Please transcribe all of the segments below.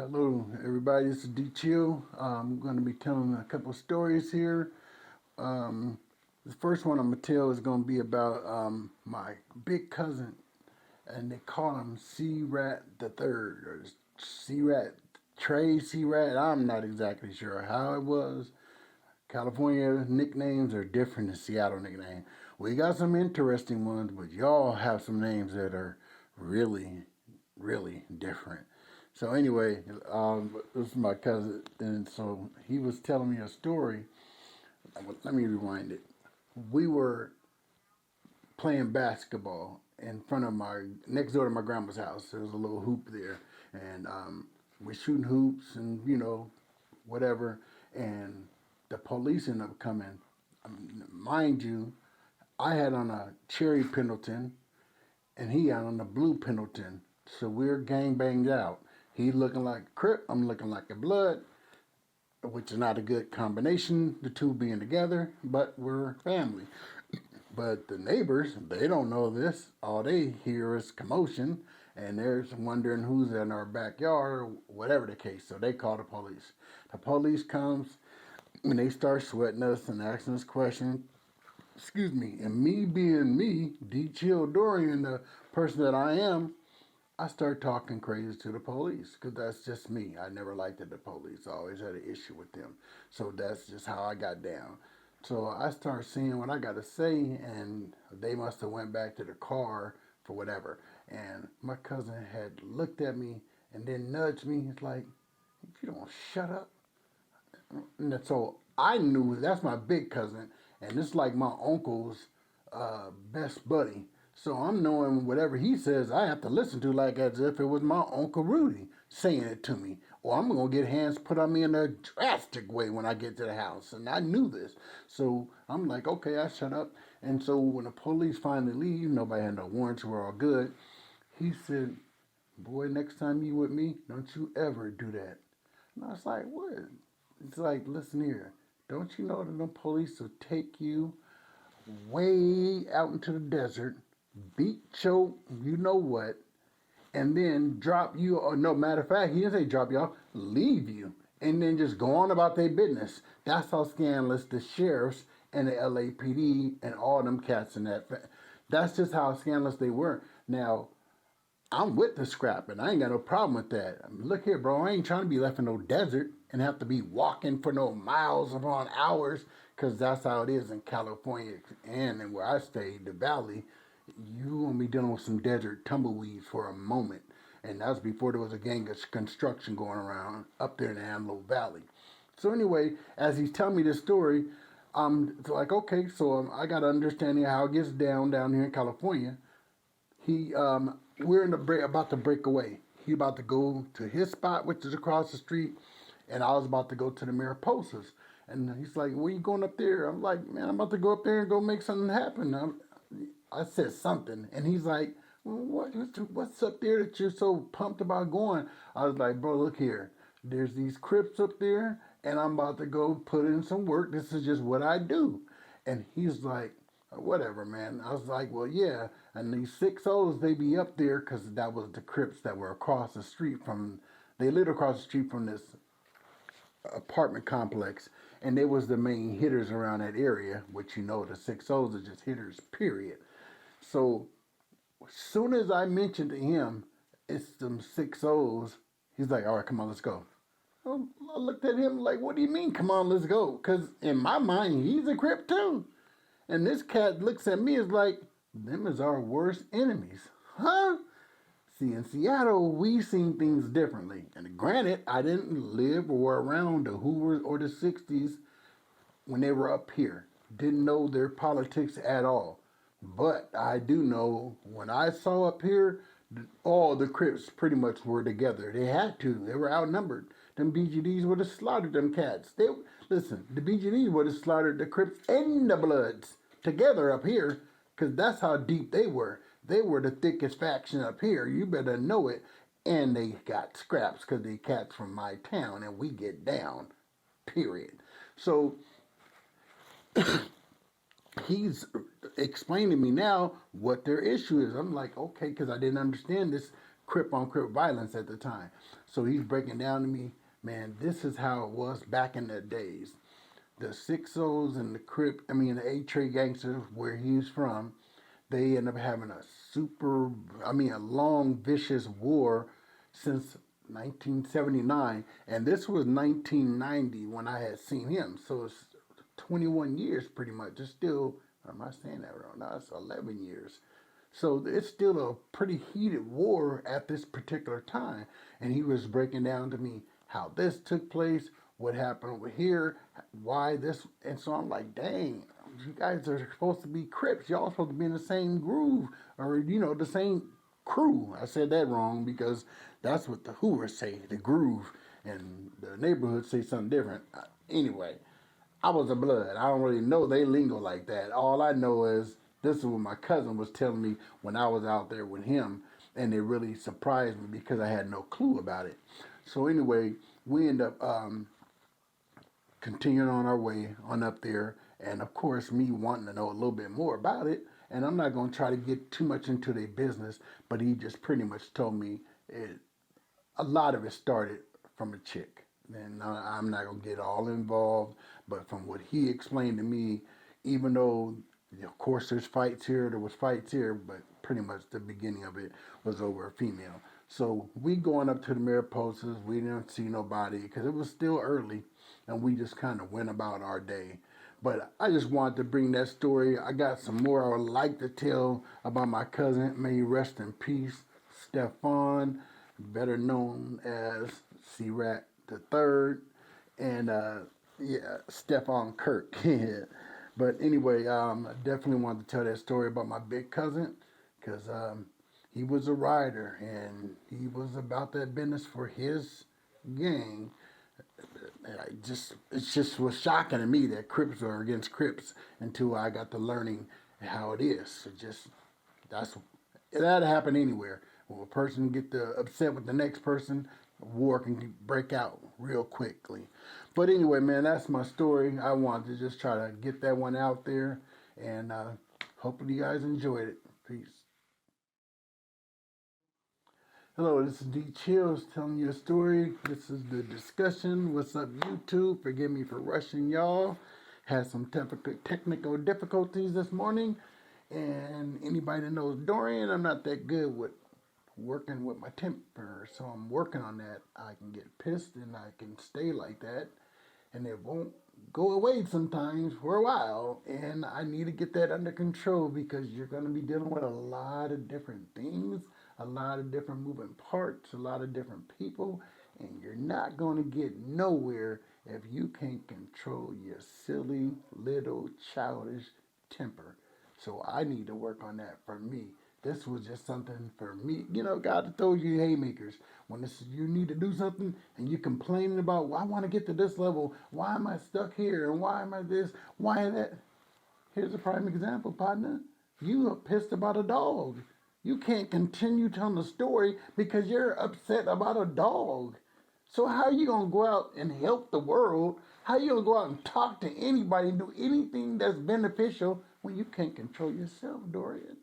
Hello, everybody. This is D Chill. I'm going to be telling a couple stories here. Um, the first one I'm going to tell is going to be about my big cousin, and they call him C Rat the Third or C Rat Trey C Rat. I'm not exactly sure how it was. California nicknames are different than Seattle nicknames. We got some interesting ones, but y'all have some names that are really, really different. So anyway, this is my cousin, and so he was telling me a story. Let me rewind it. We were playing basketball in front of my next door to my grandma's house. There was a little hoop there, and we're shooting hoops and whatever. And the police ended up coming. Mind you, I had on a cherry Pendleton, and he had on a blue Pendleton. So we're gang banged out. He looking like a Crip, I'm looking like a Blood, which is not a good combination, the two being together, but we're family. But the neighbors, they don't know this. All they hear is commotion, and they're wondering who's in our backyard or whatever the case. So they call the police. The police comes, and they start sweating us and asking us questions. Excuse me. And me being me, D. Chill Dorian, the person that I am, I start talking crazy to the police because that's just me. I never liked the police. I always had an issue with them. So that's just how I got down. So I start seeing what I got to say, and they must have went back to the car for whatever. And my cousin had looked at me and then nudged me. It's like, if you don't shut up. And so I knew that's my big cousin, and it's like my uncle's best buddy. So I'm knowing whatever he says, I have to listen to like as if it was my Uncle Rudy saying it to me. Or I'm going to get hands put on me in a drastic way when I get to the house. And I knew this. So I'm like, okay, I shut up. And so when the police finally leave, nobody had no warrants, we're all good. He said, boy, next time you with me, don't you ever do that. And I was like, what? It's like, listen here. Don't you know that the police will take you way out into the desert, beat, choke, you know what, and then drop you, or no, matter of fact, he didn't say drop you off, leave you, and then just go on about their business. That's how scandalous the sheriffs and the LAPD and all them cats in that, that's just how scandalous they were. Now, I'm with the scrap, and I ain't got no problem with that. I mean, look here, bro. I ain't trying to be left in no desert and have to be walking for no miles upon hours, because that's how it is in California and in where I stayed, the Valley. You gonna be dealing with some desert tumbleweeds for a moment, and that's before there was a gang of construction going around up there in the Antelope Valley. So anyway, as he's telling me this story, I'm like, okay, so I got an understanding of how it gets down here in California. We're in the about to break away. He about to go to his spot, which is across the street, and I was about to go to the Mariposas. And he's like, "Where you going up there?" I'm like, "Man, I'm about to go up there and go make something happen." I said something, and he's like, well, what's up there that you're so pumped about going? I was like, bro, look here. There's these Crips up there, and I'm about to go put in some work. This is just what I do. And he's like, whatever, man. I was like, well, yeah. And these 6 O's, they be up there because that was the Crips that were across the street from, they lived across the street from this apartment complex, and they was the main hitters around that area, which the 6 O's are just hitters, period. So as soon as I mentioned to him, it's them 6 O's, he's like, all right, come on, let's go. I looked at him like, what do you mean, come on, let's go? Because in my mind, he's a Crip too. And this cat looks at me as like, them is our worst enemies. Huh? See, in Seattle, we seen things differently. And granted, I didn't live or around the Hoovers or the 60s when they were up here. Didn't know their politics at all. But I do know when I saw up here, all the Crips pretty much were together. They had to. They were outnumbered. Them BGDs would have slaughtered them cats. Listen, the BGDs would have slaughtered the Crips and the Bloods together up here, because that's how deep they were. They were the thickest faction up here. You better know it. And they got scraps because they cats from my town, and we get down. Period. So he's explaining to me now what their issue is. I'm like, okay, because I didn't understand this Crip on Crip violence at the time. So he's breaking down to me, man, this is how it was back in the days. The Six O's and the 8 Trey gangsters, where he's from, they end up having a long, vicious war since 1979. And this was 1990 when I had seen him. So it's 21 years pretty much. It's still, am I saying that wrong? No, it's 11 years. So it's still a pretty heated war at this particular time. And he was breaking down to me how this took place, what happened over here, why this. And so I'm like, dang, you guys are supposed to be Crips. Y'all supposed to be in the same groove or, the same crew. I said that wrong because that's what the Hoovers say, the groove. And the neighborhood say something different. Anyway, I was a blood. I don't really know they lingo like that. All I know is this is what my cousin was telling me when I was out there with him, and it really surprised me because I had no clue about it. So anyway, we end up continuing on our way on up there, and of course, me wanting to know a little bit more about it. And I'm not going to try to get too much into their business, but he just pretty much told me a lot of it started from a chick. And I'm not going to get all involved, but from what he explained to me, even though, of course, there was fights here, but pretty much the beginning of it was over a female. So we going up to the Mariposas, we didn't see nobody because it was still early, and we just kind of went about our day. But I just wanted to bring that story. I got some more I would like to tell about my cousin. May he rest in peace, Stefan, better known as C-Rat the Third, and Stefan Kirk. But anyway, I definitely wanted to tell that story about my big cousin because he was a rider and he was about that business for his gang. It just was shocking to me that Crips are against Crips until I got to learning how it is. That's that happen anywhere. When a person get upset with the next person, war can break out real quickly. But anyway, man, that's my story. I wanted to just try to get that one out there, and hopefully you guys enjoyed it. Peace. Hello, this is D Chills telling you a story. This is the discussion. What's up, YouTube? Forgive me for rushing y'all. Had some technical difficulties this morning. And anybody that knows Dorian, I'm not that good with working with my temper. So I'm working on that. I can get pissed and I can stay like that. And it won't go away sometimes for a while. And I need to get that under control because you're going to be dealing with a lot of different things, a lot of different moving parts, a lot of different people. And you're not going to get nowhere if you can't control your silly, little, childish temper. So I need to work on that for me. This was just something for me. God throws you haymakers. When you need to do something and you're complaining about, well, I want to get to this level. Why am I stuck here? And why am I this? Why that? Here's a prime example, partner. You are pissed about a dog. You can't continue telling the story because you're upset about a dog. So how are you going to go out and help the world? How are you going to go out and talk to anybody and do anything that's beneficial when you can't control yourself, Dorian?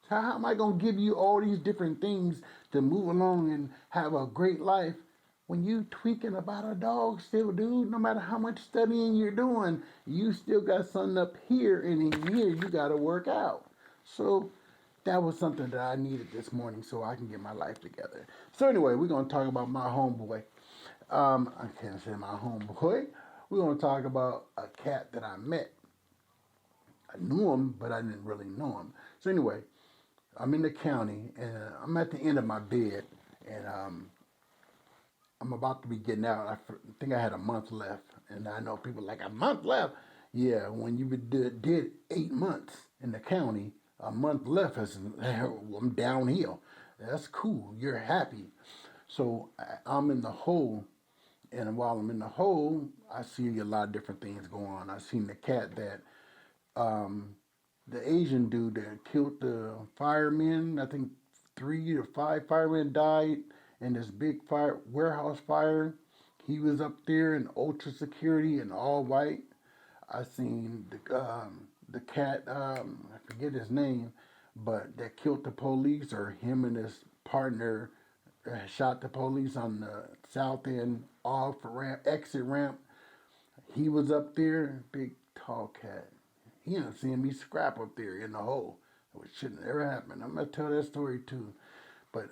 So how am I going to give you all these different things to move along and have a great life when you tweaking about a dog still, dude? No matter how much studying you're doing, you still got something up here and in here you got to work out. So that was something that I needed this morning so I can get my life together. So anyway, we're going to talk about my homeboy. I can't say my homeboy. We're going to talk about a cat that I met. I knew him, but I didn't really know him. So anyway, I'm in the county, and I'm at the end of my bed, and I'm about to be getting out. I think I had a month left, and I know people like, a month left? Yeah, when you did 8 months in the county, a month left is I'm downhill. That's cool. You're happy. So I'm in the hole, and while I'm in the hole, I see a lot of different things going on. I seen the cat that the Asian dude that killed the firemen. I think 3 or 5 firemen died in this big warehouse fire. He was up there in ultra security and all white. I seen the cat. I forget his name, but that killed the police, or him and his partner shot the police on the south end off ramp, exit ramp. He was up there, big tall cat. He ended up seeing me scrap up there in the hole, which shouldn't have ever happened. I'm gonna tell that story too. But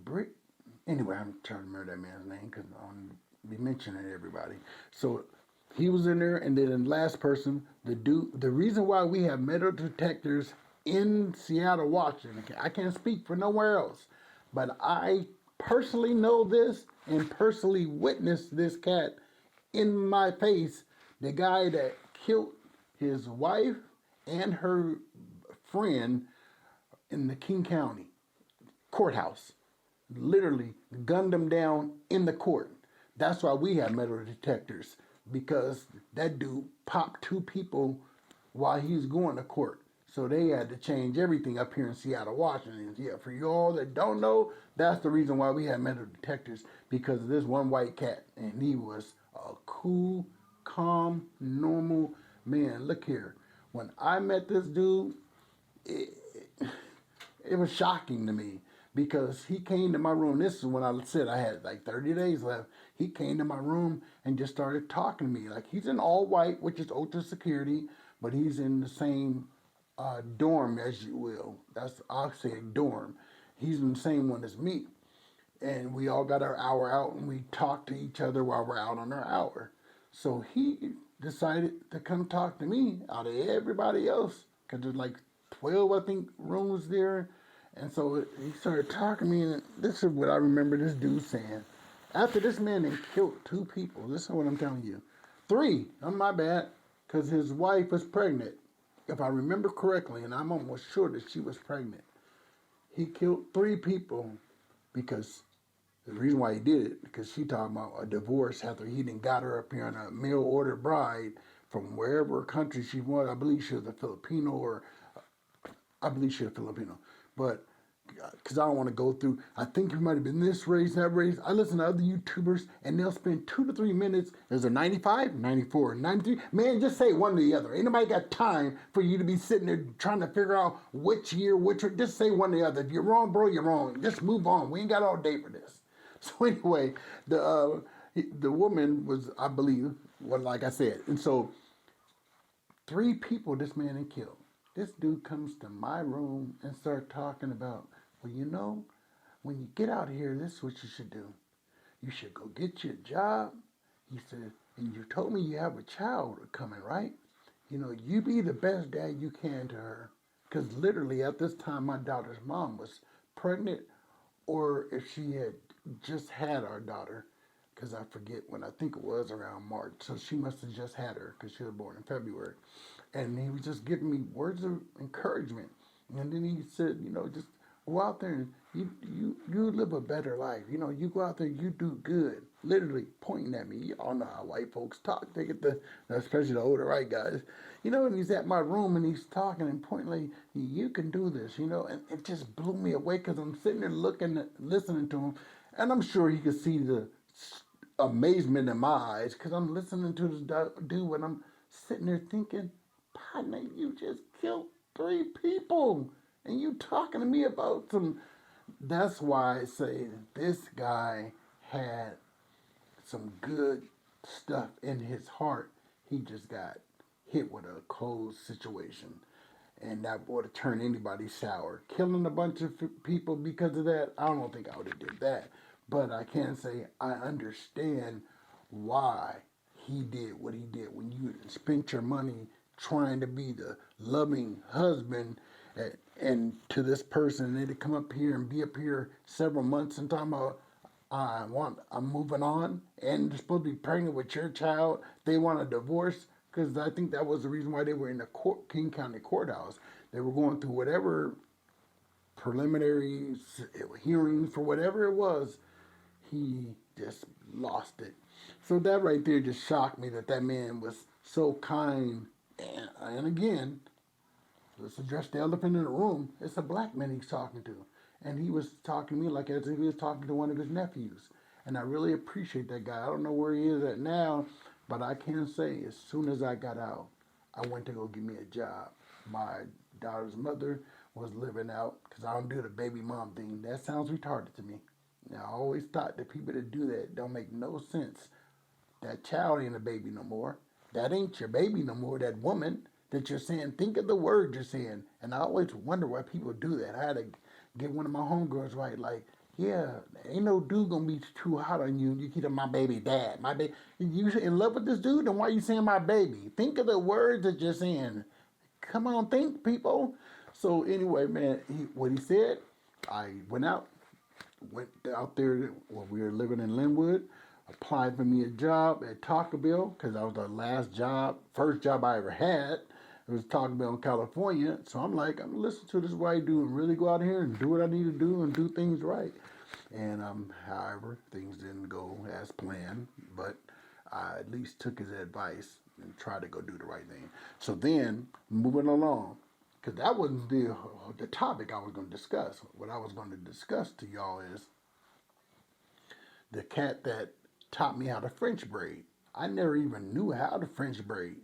Brick. Anyway, I'm trying to remember that man's name because I'm be mentioning everybody. So he was in there, and then the last person, the dude. The reason why we have metal detectors in Seattle, Washington, I can't speak for nowhere else, but I personally know this and personally witnessed this cat in my face. The guy that killed his wife and her friend in the King County courthouse. Literally gunned them down in the court. That's why we have metal detectors, because that dude popped two people while he was going to court. So they had to change everything up here in Seattle, Washington. Yeah, for you all that don't know, that's the reason why we have metal detectors, because of this one white cat. And he was a cool, calm, normal man. Look here. When I met this dude, it, it was shocking to me because he came to my room. This is when I said I had like 30 days left. He came to my room and just started talking to me. Like, he's in all white, which is ultra security, but he's in the same dorm, as you will. I'll say a dorm. He's in the same one as me. And we all got our hour out and we talked to each other while we're out on our hour. So he decided to come talk to me out of everybody else, because there's like 12, I think, rooms there. And so he started talking to me, and this is what I remember this dude saying. After this man had killed two people, listen to what I'm telling you. Three, my bad, because his wife was pregnant, if I remember correctly, and I'm almost sure that she was pregnant. He killed three people because the reason why he did it, because she talking about a divorce after he done got her up here on a mail order bride from wherever country she was. I believe she was a Filipino, or I believe she was Filipino. But because I don't want to go through, I think you might have been this race, that race. I listen to other YouTubers and they'll spend 2 to 3 minutes. Is there 95, 94, 93? Man, just say one or the other. Ain't nobody got time for you to be sitting there trying to figure out which year, which. Just say one or the other. If you're wrong, bro, you're wrong. Just move on. We ain't got all day for this. So anyway, the woman was, I believe, well, like I said, and so 3 people this man had killed. This dude comes to my room and start talking about, well, you know, when you get out of here, this is what you should do. You should go get you a job. He said, and you told me you have a child coming, right? You know, you be the best dad you can to her. Because literally at this time, my daughter's mom was pregnant, or if she had just had our daughter, because I forget when, I think it was around March. So she must have just had her because she was born in February. And he was just giving me words of encouragement. And then he said, you know, just go out there and you live a better life. You know, you go out there, you do good. Literally pointing at me. You all know how white folks talk. They get especially the older white guys. You know, and he's at my room and he's talking and pointing like, you can do this, you know. And it just blew me away because I'm sitting there listening to him. And I'm sure he could see the amazement in my eyes because I'm listening to this dude and I'm sitting there thinking, partner, you just killed 3 people. And you talking to me about some. That's why I say this guy had some good stuff in his heart. He just got hit with a cold situation. And that would have turned anybody sour. Killing a bunch of people because of that, I don't think I would have did that. But I can say I understand why he did what he did. When you spent your money trying to be the loving husband and to this person, and they to come up here and be up here several months and talking about, I'm moving on, and they're supposed to be pregnant with your child. They want a divorce, because I think that was the reason why they were in the King County courthouse. They were going through whatever preliminary hearings for whatever it was. He just lost it. So that right there just shocked me that man was so kind. And again, let's address the elephant in the room. It's a black man he's talking to. And he was talking to me like as if he was talking to one of his nephews. And I really appreciate that guy. I don't know where he is at now, but I can say as soon as I got out, I went to go get me a job. My daughter's mother was living out, because I don't do the baby mom thing. That sounds retarded to me. Now, I always thought that people that do that don't make no sense. That child ain't a baby no more. That ain't your baby no more. That woman that you're saying, think of the word you're saying. And I always wonder why people do that. I had to get one of my homegirls right, like, yeah, ain't no dude gonna be too hot on you. You keep my baby dad, my baby. You in love with this dude, then why are you saying my baby? Think of the words that you're saying. Come on, think, people. So anyway, man, what he said, I went out there when we were living in Linwood, applied for me a job at Taco Bell, because that was the first job I ever had. It was Taco Bell in California. So I'm like, I'm gonna listen to this white dude and really go out here and do what I need to do and do things right. And however, things didn't go as planned, but I at least took his advice and tried to go do the right thing. So then, moving along, because that wasn't the topic I was going to discuss. What I was going to discuss to y'all is the cat that taught me how to French braid. I never even knew how to French braid.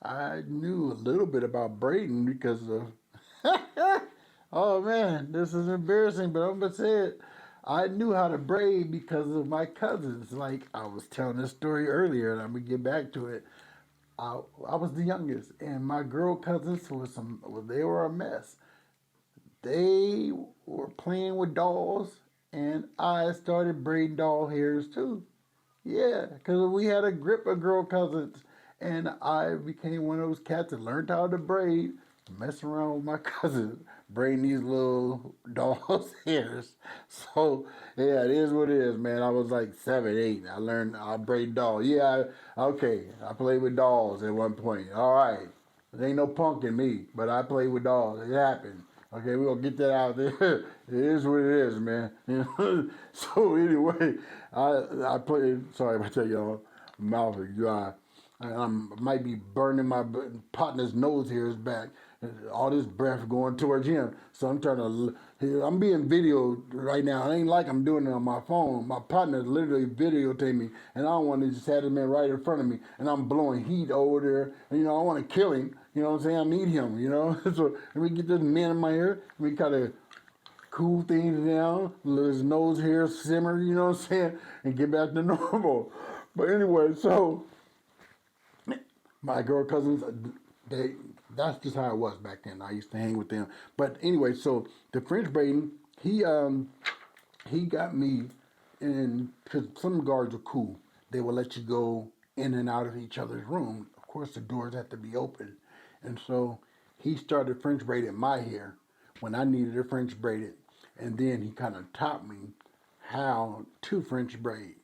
I knew a little bit about braiding because of oh man, this is embarrassing, but I'm gonna say it. I knew how to braid because of my cousins. Like I was telling this story earlier, and I'm gonna get back to it. I was the youngest, and my girl cousins they were a mess. They were playing with dolls, and I started braiding doll hairs too. Yeah, because we had a grip of girl cousins, and I became one of those cats that learned how to braid, messing around with my cousins, braiding these little dolls' hairs. So yeah, it is what it is, man. I was like 7, 8. I learned I braid dolls. Yeah, okay. I played with dolls at one point. All right, there ain't no punk in me, but I played with dolls. It happened. Okay, we're gonna get that out there. It is what it is, man. So anyway, I played. Sorry if I tell y'all, mouth is dry. I might be burning my partner's nose hairs back. All this breath going towards him. So I'm trying to. I'm being videoed right now. It ain't like I'm doing it on my phone. My partner literally videotaped me, and I don't want to just have this man right in front of me, and I'm blowing heat over there. And, I want to kill him. You know what I'm saying? I need him. So let me get this man in my ear. Let me kind of cool things down, let his nose hair simmer, you know what I'm saying, and get back to normal. But anyway, so my girl cousins, that's just how it was back then. I used to hang with them. But anyway, so the French braiding, he got me in, because some guards are cool. They will let you go in and out of each other's room. Of course, the doors have to be open. And so he started French braiding my hair when I needed it French braided. And then he kind of taught me how to French braid.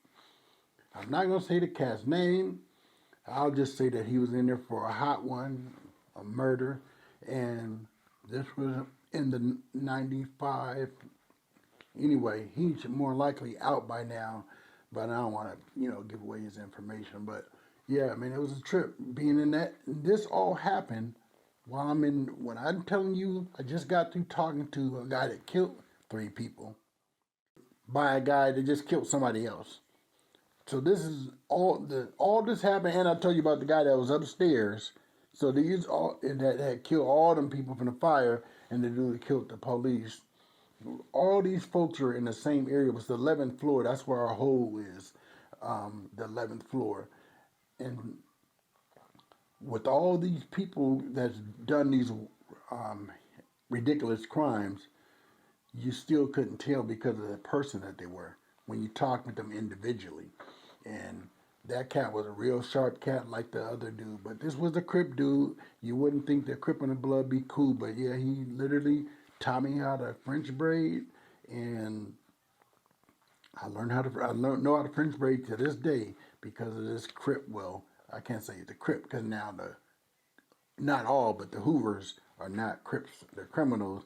I'm not going to say the cat's name. I'll just say that he was in there for a hot one, a murder. And this was in the 95. Anyway, he's more likely out by now, but I don't want to, give away his information. But yeah, I mean, it was a trip being in that. This all happened while when I'm telling you, I just got through talking to a guy that killed 3 people by a guy that just killed somebody else. So this is all this happened, and I told you about the guy that was upstairs. So these all that had killed all them people from the fire, and the dude that killed the police. All these folks are in the same area. It was the 11th floor. That's where our hole is, the 11th floor. And with all these people that's done these ridiculous crimes, you still couldn't tell because of the person that they were when you talked with them individually. And that cat was a real sharp cat like the other dude. But this was a Crip dude. You wouldn't think that Crip and the Blood be cool. But yeah, he literally taught me how to French braid. And I know how to French braid to this day because of this Crip. Well, I can't say the Crip because now not all, but the Hoovers are not Crips. They're criminals.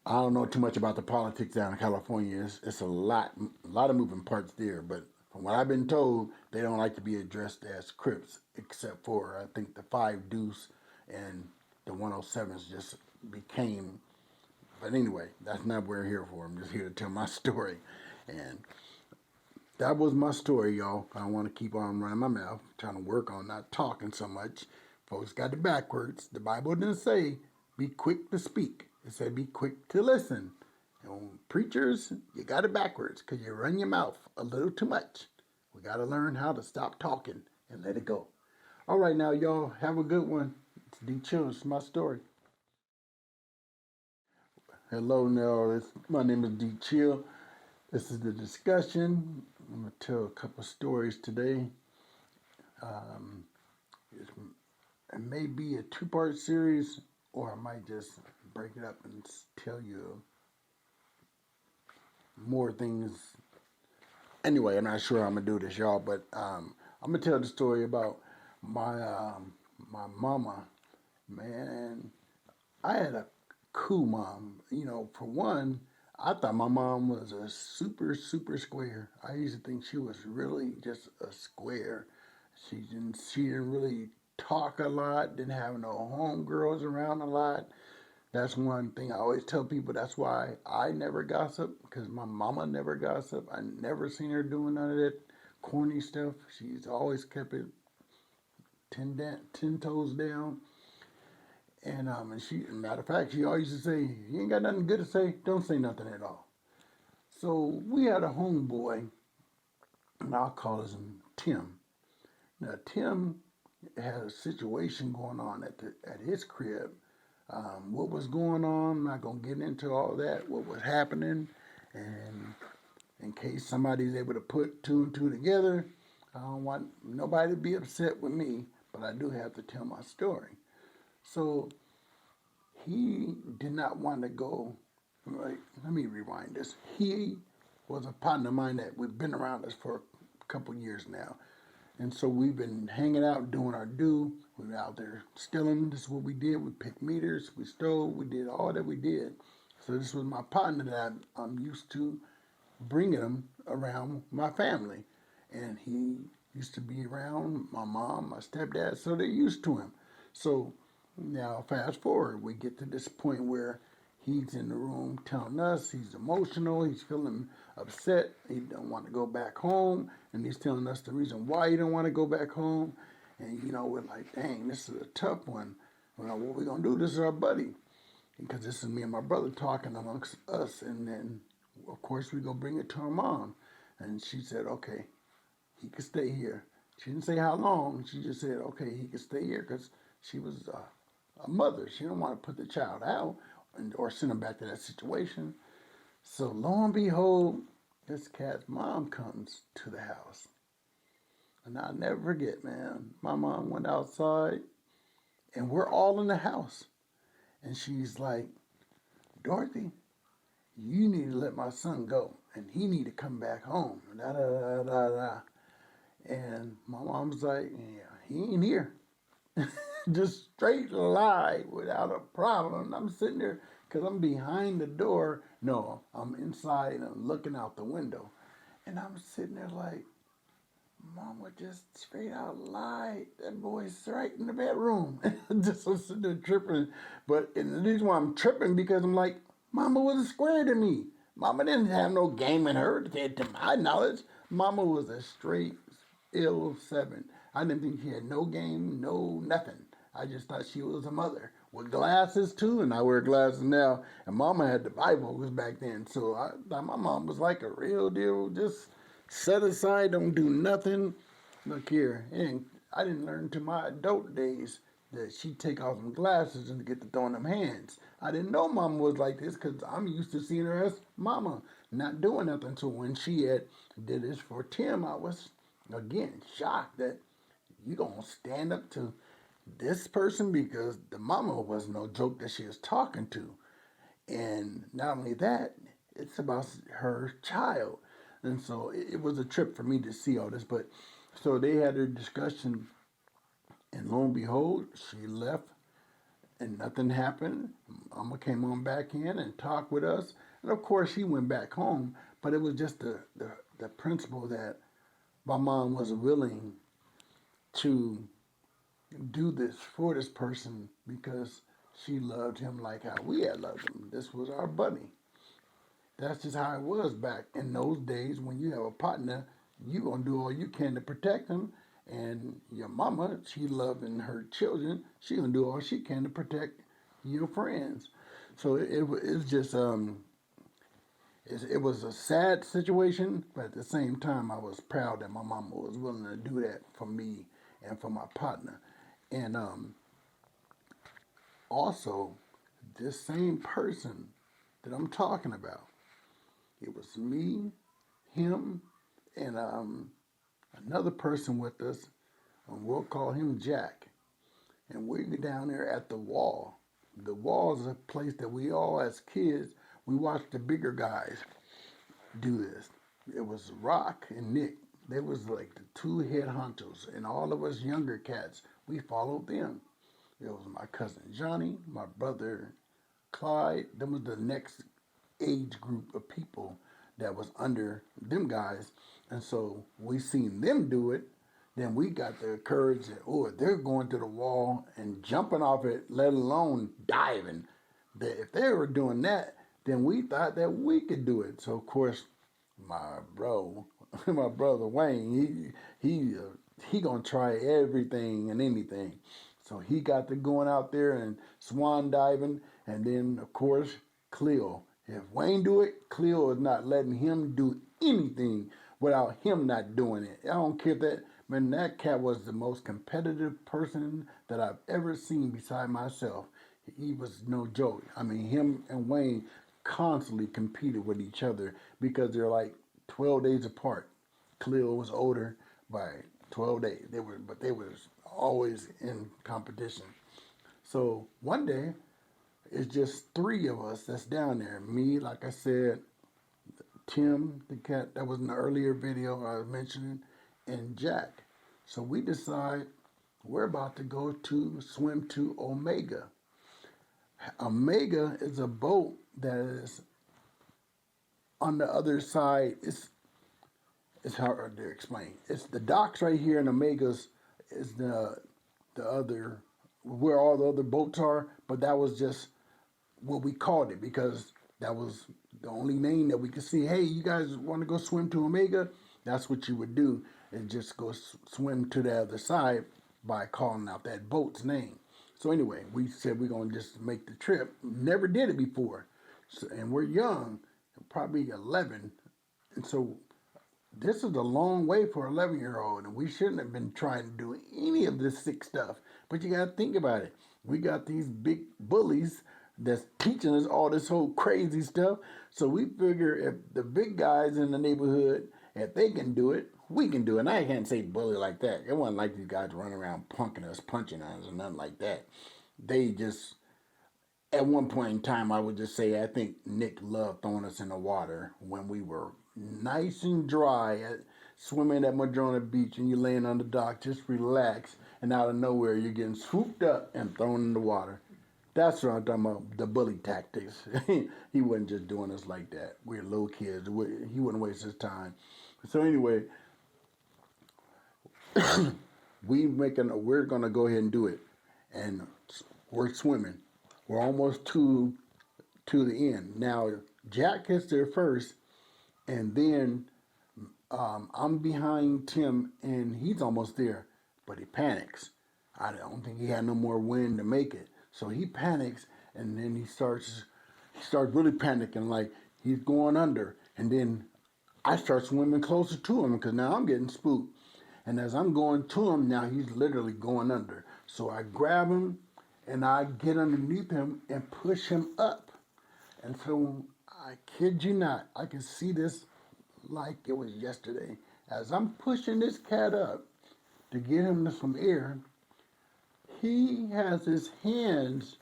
I don't know too much about the politics down in California. It's a lot of moving parts there. But from what I've been told, they don't like to be addressed as Crips, except for I think the 5 Deuce and the 107s just became. But anyway, that's not what we're here for. I'm just here to tell my story, and that was my story, y'all. I don't want to keep on running my mouth, trying to work on not talking so much. Folks got it backwards. The Bible didn't say be quick to speak. It said be quick to listen. And preachers, you got it backwards because you run your mouth a little too much. We got to learn how to stop talking and let it go. All right, now, y'all, have a good one. It's D Chill. It's my story. Hello, now. My name is D Chill. This is the discussion. I'm going to tell a couple stories today. Um, it may be a two-part series, or I might just break it up and tell you more things. Anyway, I'm not sure how I'm gonna do this, y'all, but I'm gonna tell the story about my mama. Man, I had a cool mom. You know, for one, I thought my mom was a super square. I used to think she was really just a square. She didn't really talk a lot. Didn't have no homegirls around a lot. That's one thing I always tell people. That's why I never gossip, because my mama never gossip. I never seen her doing none of that corny stuff. She's always kept it ten toes down. And she, matter of fact, she always used to say, "You ain't got nothing good to say. Don't say nothing at all." So we had a homeboy, and I'll call him Tim. Now Tim had a situation going on at his crib. What was going on? I'm not gonna get into all that. What was happening, and in case somebody's able to put two and two together, I don't want nobody to be upset with me, but I do have to tell my story. So he did not want to go. Right, let me rewind this. He was a partner of mine that we've been around us for a couple years now. And so we've been hanging out, doing our due. We were out there stealing. This is what we did. We picked meters. We stole. We did all that we did. So this was my partner that I'm used to bringing him around my family. And he used to be around my mom, my stepdad, so they're used to him. So now fast forward, we get to this point where he's in the room telling us he's emotional, he's feeling upset, he don't want to go back home, and he's telling us the reason why he don't want to go back home. And we're like, dang, this is a tough one. Well, what we gonna do? This is our buddy, because this is me and my brother talking amongst us. And then, of course, we go bring it to our mom, and she said, okay, he could stay here. She didn't say how long. She just said, okay, he could stay here, because she was a mother. She didn't want to put the child out or send him back to that situation. So lo and behold, this cat's mom comes to the house. And I'll never forget, man, my mom went outside and we're all in the house. And she's like, Dorothy, you need to let my son go. And he need to come back home. Da, da, da, da, da. And my mom's like, yeah, he ain't here. Just straight lie without a problem. I'm sitting there because I'm behind the door. No, I'm inside and I'm looking out the window. And I'm sitting there like, Mama just straight out lied. That boy's right in the bedroom. Just I'm sitting there tripping. And the reason why I'm tripping because I'm like, Mama was a square to me. Mama didn't have no game in her. To my knowledge, Mama was a straight ill 7. I didn't think she had no game, no nothing. I just thought she was a mother with glasses too, and I wear glasses now. And Mama had the Bibles back then, so I thought my mom was like a real deal, just set aside, don't do nothing. Look here, and I didn't learn to my adult days that she'd take off them glasses and get to throwing them hands. I didn't know Mama was like this because I'm used to seeing her as Mama, not doing nothing. So when she had did this for Tim, I was again shocked that you gonna stand up to this person, because the mama was no joke that she was talking to. And not only that, it's about her child. And so it was a trip for me to see all this. But so they had their discussion, and lo and behold, she left and nothing happened. Mama came on back in and talked with us. And of course, she went back home. But it was just the principle that my mom was willing to do this for this person because she loved him like how we had loved him. This was our buddy. That's just how it was back in those days. When you have a partner, you gonna do all you can to protect them. And your mama, she loving her children. She gonna do all she can to protect your friends. So it's just it was a sad situation, but at the same time, I was proud that my mama was willing to do that for me and for my partner. And also, this same person that I'm talking about, it was me, him, and another person with us, and we'll call him Jack. And we're down there at the wall. The wall is a place that we all, as kids, we watched the bigger guys do this. It was Rock and Nick. They was like the two head honchos, and all of us younger cats, we followed them. It was my cousin Johnny, my brother Clyde. Them was the next age group of people that was under them guys, and so we seen them do it. Then we got the courage that, oh, they're going to the wall and jumping off it, let alone diving. That if they were doing that, then we thought that we could do it. So of course, my bro, my brother Wayne, he gonna try everything and anything. So he got to going out there and swan diving, and then of course Cleo. If Wayne do it, Cleo is not letting him do anything without him not doing it. I don't care if that man. That cat was the most competitive person that I've ever seen beside myself. He was no joke. I mean, him and Wayne constantly competed with each other because they're like 12 days apart. Cleo was older by 12 days. But they was always in competition. So one day, it's just three of us that's down there. Me, like I said, Tim, the cat that was in the earlier video I was mentioning, and Jack. So we decide we're about to go to swim to Omega. Omega is a boat that is on the other side. It's hard to explain. It's the docks right here, and Omega's is the other where all the other boats are. But that was just what we called it because that was the only name that we could see. Hey, you guys want to go swim to Omega? That's what you would do, and just go swim to the other side by calling out that boat's name. So anyway, we said we're going to just make the trip. Never did it before. So, and we're young, probably 11. And so this is a long way for an 11-year-old, and we shouldn't have been trying to do any of this sick stuff. But you got to think about it. We got these big bullies that's teaching us all this whole crazy stuff. So we figure if the big guys in the neighborhood, if they can do it, we can do it. And I can't say bully like that. It wasn't like these guys running around punking us, punching us, or nothing like that. They just, at one point in time, I would just say, I think Nick loved throwing us in the water when we were nice and dry at swimming at Madrona Beach, and you're laying on the dock, just relax, and out of nowhere, you're getting swooped up and thrown in the water. That's what I'm talking about, the bully tactics. He wasn't just doing us like that. We're little kids. He wouldn't waste his time. So anyway, we're gonna go ahead and do it, and we're swimming. We're almost to the end. Now Jack gets there first, and then I'm behind Tim, and he's almost there, but he panics. I don't think he had no more wind to make it, so he panics, and then he starts really panicking, like he's going under, and then I start swimming closer to him because now I'm getting spooked. And as I'm going to him, now he's literally going under. So I grab him and I get underneath him and push him up. And so I kid you not, I can see this like it was yesterday. As I'm pushing this cat up to get him some air, he has his hands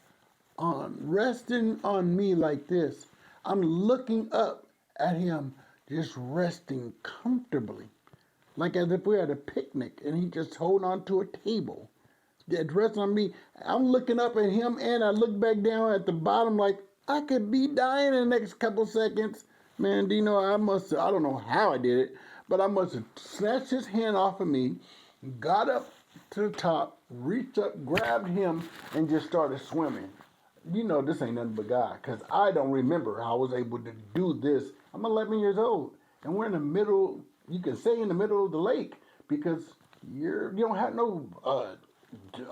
on resting on me like this. I'm looking up at him, just resting comfortably, like as if we're at a picnic and he just holding on to a table. That rest on me. I'm looking up at him and I look back down at the bottom like I could be dying in the next couple seconds. Man, do you know, I don't know how I did it, but I must have snatched his hand off of me, got up to the top, reached up, grabbed him, and just started swimming. You know, this ain't nothing but God, because I don't remember how I was able to do this. I'm 11 years old, and we're in the middle, you can say in the middle of the lake, because you don't have no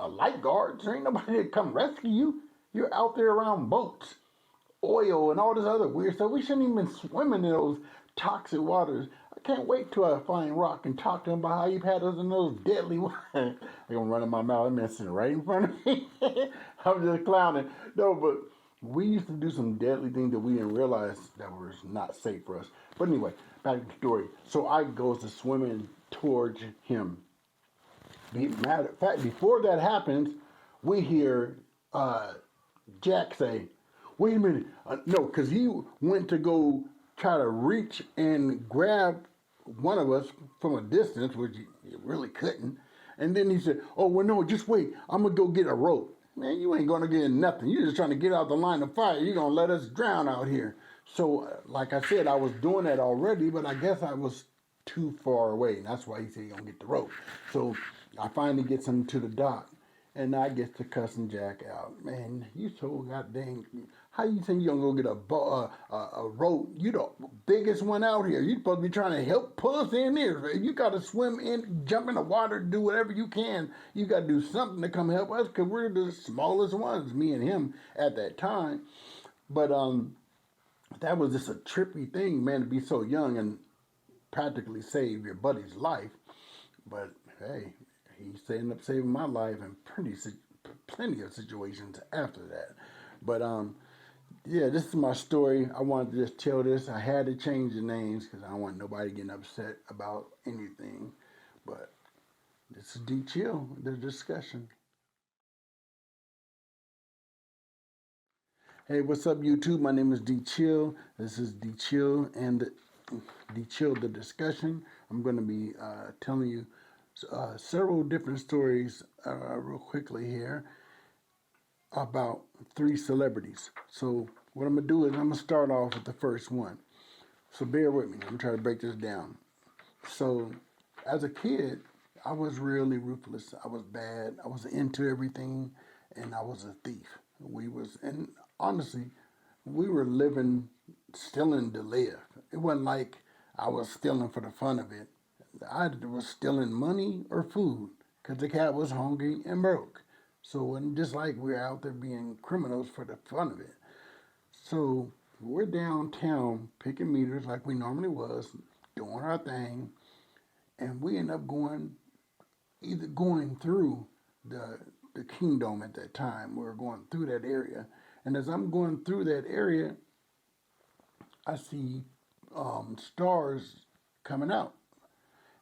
lifeguards. There ain't nobody to come rescue you. You're out there around boats. oil and all this other weird stuff. We shouldn't even be swimming in those toxic waters. I can't wait till I find Rock and talk to him about how you've had us in those deadly waters. I'm gonna run in my mouth. I'm sitting right in front of me. I'm just clowning. No, but we used to do some deadly things that we didn't realize that was not safe for us. But anyway, back to the story. So I goes to swimming towards him. Matter of fact, before that happens, we hear Jack say, "Wait a minute, no," because he went to go try to reach and grab one of us from a distance, which he really couldn't. And then he said, "Oh well, no, just wait. I'm gonna go get a rope." Man, you ain't gonna get nothing. You're just trying to get out the line of fire. You're gonna let us drown out here. So, like I said, I was doing that already, but I guess I was too far away. And that's why he said he's gonna get the rope. So I finally get him to the dock. And I get to cussing Jack out. Man, you so goddamn. How you think you're gonna go get a rope? You the biggest one out here. You supposed to be trying to help pull us in there. You gotta swim in, jump in the water, do whatever you can. You gotta do something to come help us because we're the smallest ones, me and him at that time. But that was just a trippy thing, man, to be so young and practically save your buddy's life. But hey, he ended up saving my life in plenty of situations after that. But yeah, this is my story. I wanted to just tell this. I had to change the names because I don't want nobody getting upset about anything. But this is D Chill, the discussion. Hey, what's up, YouTube? My name is D Chill. This is D Chill and D Chill, the discussion. I'm going to be telling you several different stories real quickly here about three celebrities. So what I'm gonna do is I'm gonna start off with the first one. So bear with me. I'm gonna try to break this down. So as a kid, I was really ruthless. I was bad. I was into everything, and I was a thief. And honestly, we were living, stealing to live. It wasn't like I was stealing for the fun of it. I was stealing money or food because the cat was hungry and broke. So it wasn't just like we were out there being criminals for the fun of it. So we're downtown picking meters like we normally was, doing our thing, and we end up going through the kingdom at that time. We were going through that area. And as I'm going through that area, I see stars coming out.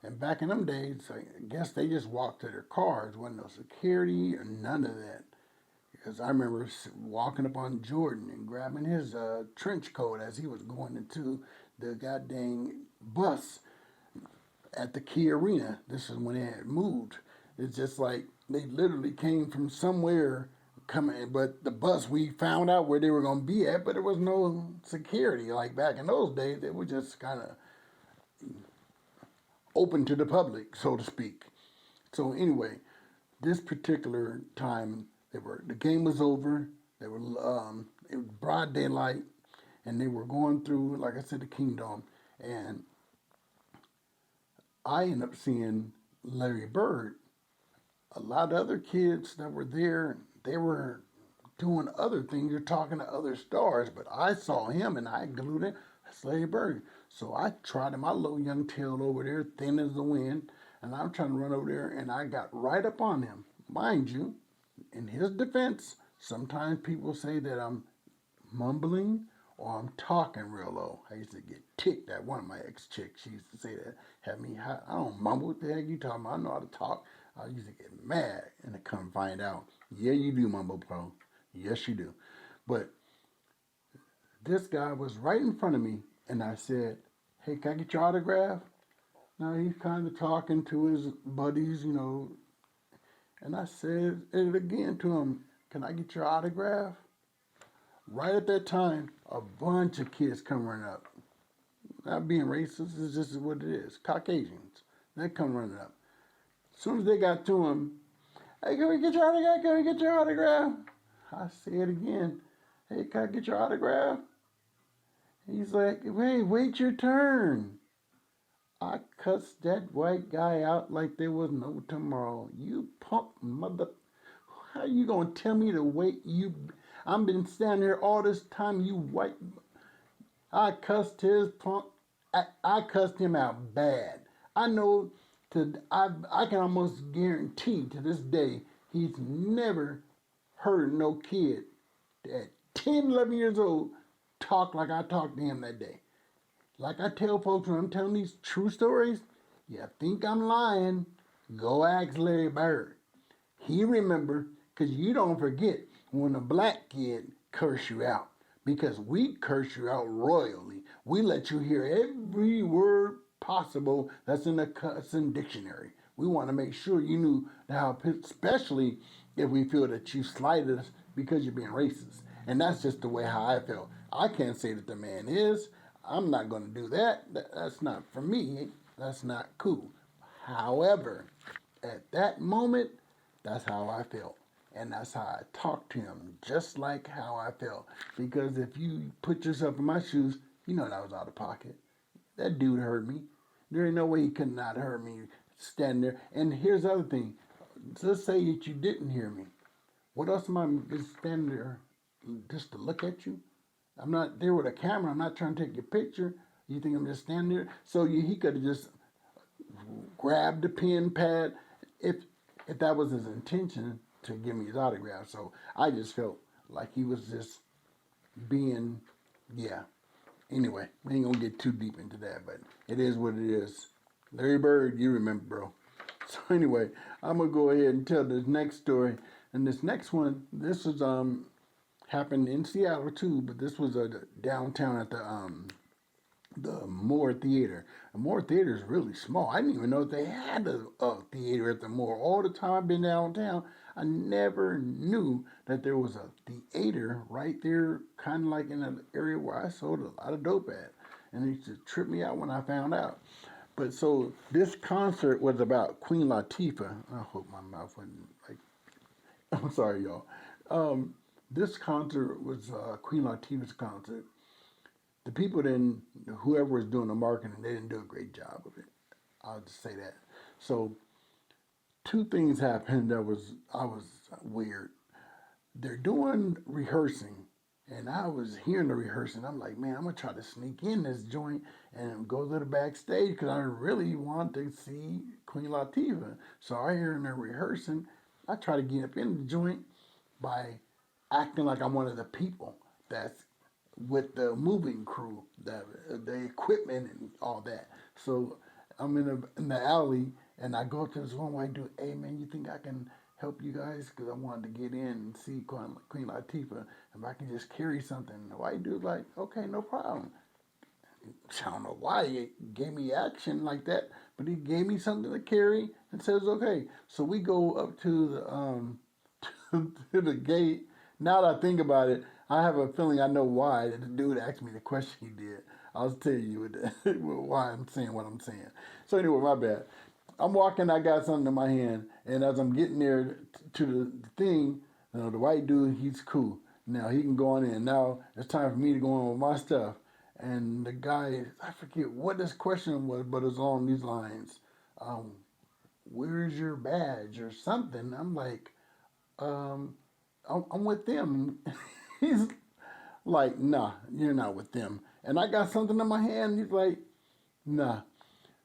And back in them days, I guess they just walked to their cars. Wasn't no security or none of that. Because I remember walking up on Jordan and grabbing his trench coat as he was going into the goddamn bus at the Key Arena. This is when it had moved. It's just like they literally came from somewhere coming, but the bus, we found out where they were going to be at, but there was no security. Like back in those days, it was just kind of open to the public, so to speak. So anyway, this particular time, the game was over. They were it was broad daylight, and they were going through, like I said, the kingdom. And I ended up seeing Larry Bird. A lot of other kids that were there, they were doing other things. They're talking to other stars, but I saw him and I glued it. That's Larry Bird. So I trotted my little young tail over there, thin as the wind, and I'm trying to run over there, and I got right up on him. Mind you, in his defense, sometimes people say that I'm mumbling or I'm talking real low. I used to get ticked at one of my ex-chicks. She used to say that, had me, I don't mumble. What the heck you talking about? I know how to talk. I used to get mad and to come find out. Yeah, you do mumble, bro. Yes, you do. But this guy was right in front of me, and I said, "Hey, can I get your autograph?" Now he's kind of talking to his buddies, and I said it again to him, "Can I get your autograph?" Right at that time, a bunch of kids come running up. Not being racist, it's just what it is. Caucasians. They come running up. As soon as they got to him, "Hey, can we get your autograph? Can we get your autograph?" I say it again. "Hey, can I get your autograph?" He's like, wait your turn." I cussed that white guy out like there was no tomorrow. "You punk mother, how you gonna tell me to wait? I've been standing here all this time, you white. I cussed his punk. I cussed him out bad. I know I can almost guarantee to this day he's never heard no kid at 10, 11 years old talk like I talked to him that day. Like I tell folks when I'm telling these true stories, you think I'm lying, go ask Larry Bird. He remember, because you don't forget when a black kid curse you out. Because we curse you out royally. We let you hear every word possible that's in the cussing dictionary. We want to make sure you knew how, especially if we feel that you slighted us because you're being racist. And that's just the way how I felt. I can't say that the man is. I'm not going to do that. That's not for me. That's not cool. However, at that moment, that's how I felt. And that's how I talked to him, just like how I felt. Because if you put yourself in my shoes, you know that was out of pocket. That dude hurt me. There ain't no way he could not hurt me standing there. And here's the other thing. Let's say that you didn't hear me. What else am I just standing there just to look at you? I'm not there with a camera. I'm not trying to take your picture. You think I'm just standing there? So he could have just grabbed the pen pad if that was his intention to give me his autograph. So I just felt like he was just being, yeah. Anyway, we ain't gonna get too deep into that, but it is what it is. Larry Bird, you remember, bro. So anyway, I'm gonna go ahead and tell this next story. And this next one, this was happened in Seattle too, but this was downtown at the Moore Theater. The Moore Theater is really small. I didn't even know they had a theater at the Moore. All the time I've been downtown, I never knew that there was a theater right there, kind of like in an area where I sold a lot of dope at. And it used to trip me out when I found out. But so this concert was about Queen Latifah. I hope my mouth wasn't like, I'm sorry, y'all. This concert was Queen Latifah's concert. The people didn't, whoever was doing the marketing, they didn't do a great job of it. I'll just say that. So two things happened that was weird. They're doing rehearsing, and I was hearing the rehearsing. I'm like, man, I'm gonna try to sneak in this joint and go to the backstage because I really want to see Queen Latifah. So I hear her rehearsing. I try to get up in the joint by acting like I'm one of the people that's with the moving crew, the equipment and all that. So I'm in the alley, and I go to this one white dude. Hey man, you think I can help you guys? Because I wanted to get in and see Queen Latifah. If I can just carry something. The white dude's like, okay, no problem. I don't know why he gave me action like that, but he gave me something to carry and says, okay. So we go up to the to the gate. Now that I think about it, I have a feeling I know why the dude asked me the question he did. I'll tell you why I'm saying what I'm saying. So anyway, my bad. I'm walking, I got something in my hand, and as I'm getting there to the thing, the white dude, he's cool. Now he can go on in. Now it's time for me to go on with my stuff. And the guy, I forget what this question was, but it's along these lines. Where's your badge or something? I'm like, I'm with them. He's like, nah, you're not with them. And I got something in my hand. He's like, nah.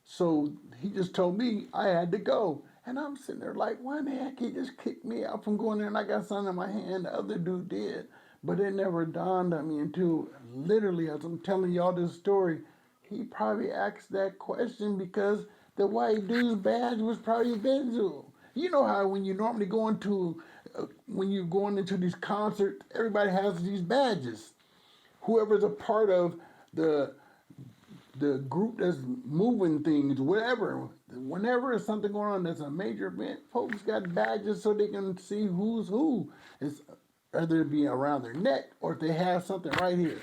So he just told me I had to go. And I'm sitting there like, why the heck he just kicked me out from going there and I got something in my hand. The other dude did. But it never dawned on me until literally as I'm telling y'all this story, he probably asked that question because the white dude's badge was probably visible. You know how when you normally go into, when you're going into these concerts, everybody has these badges. Whoever's a part of the group that's moving things, whatever, whenever there's something going on that's a major event, folks got badges so they can see who's who. It's either it be around their neck or if they have something right here.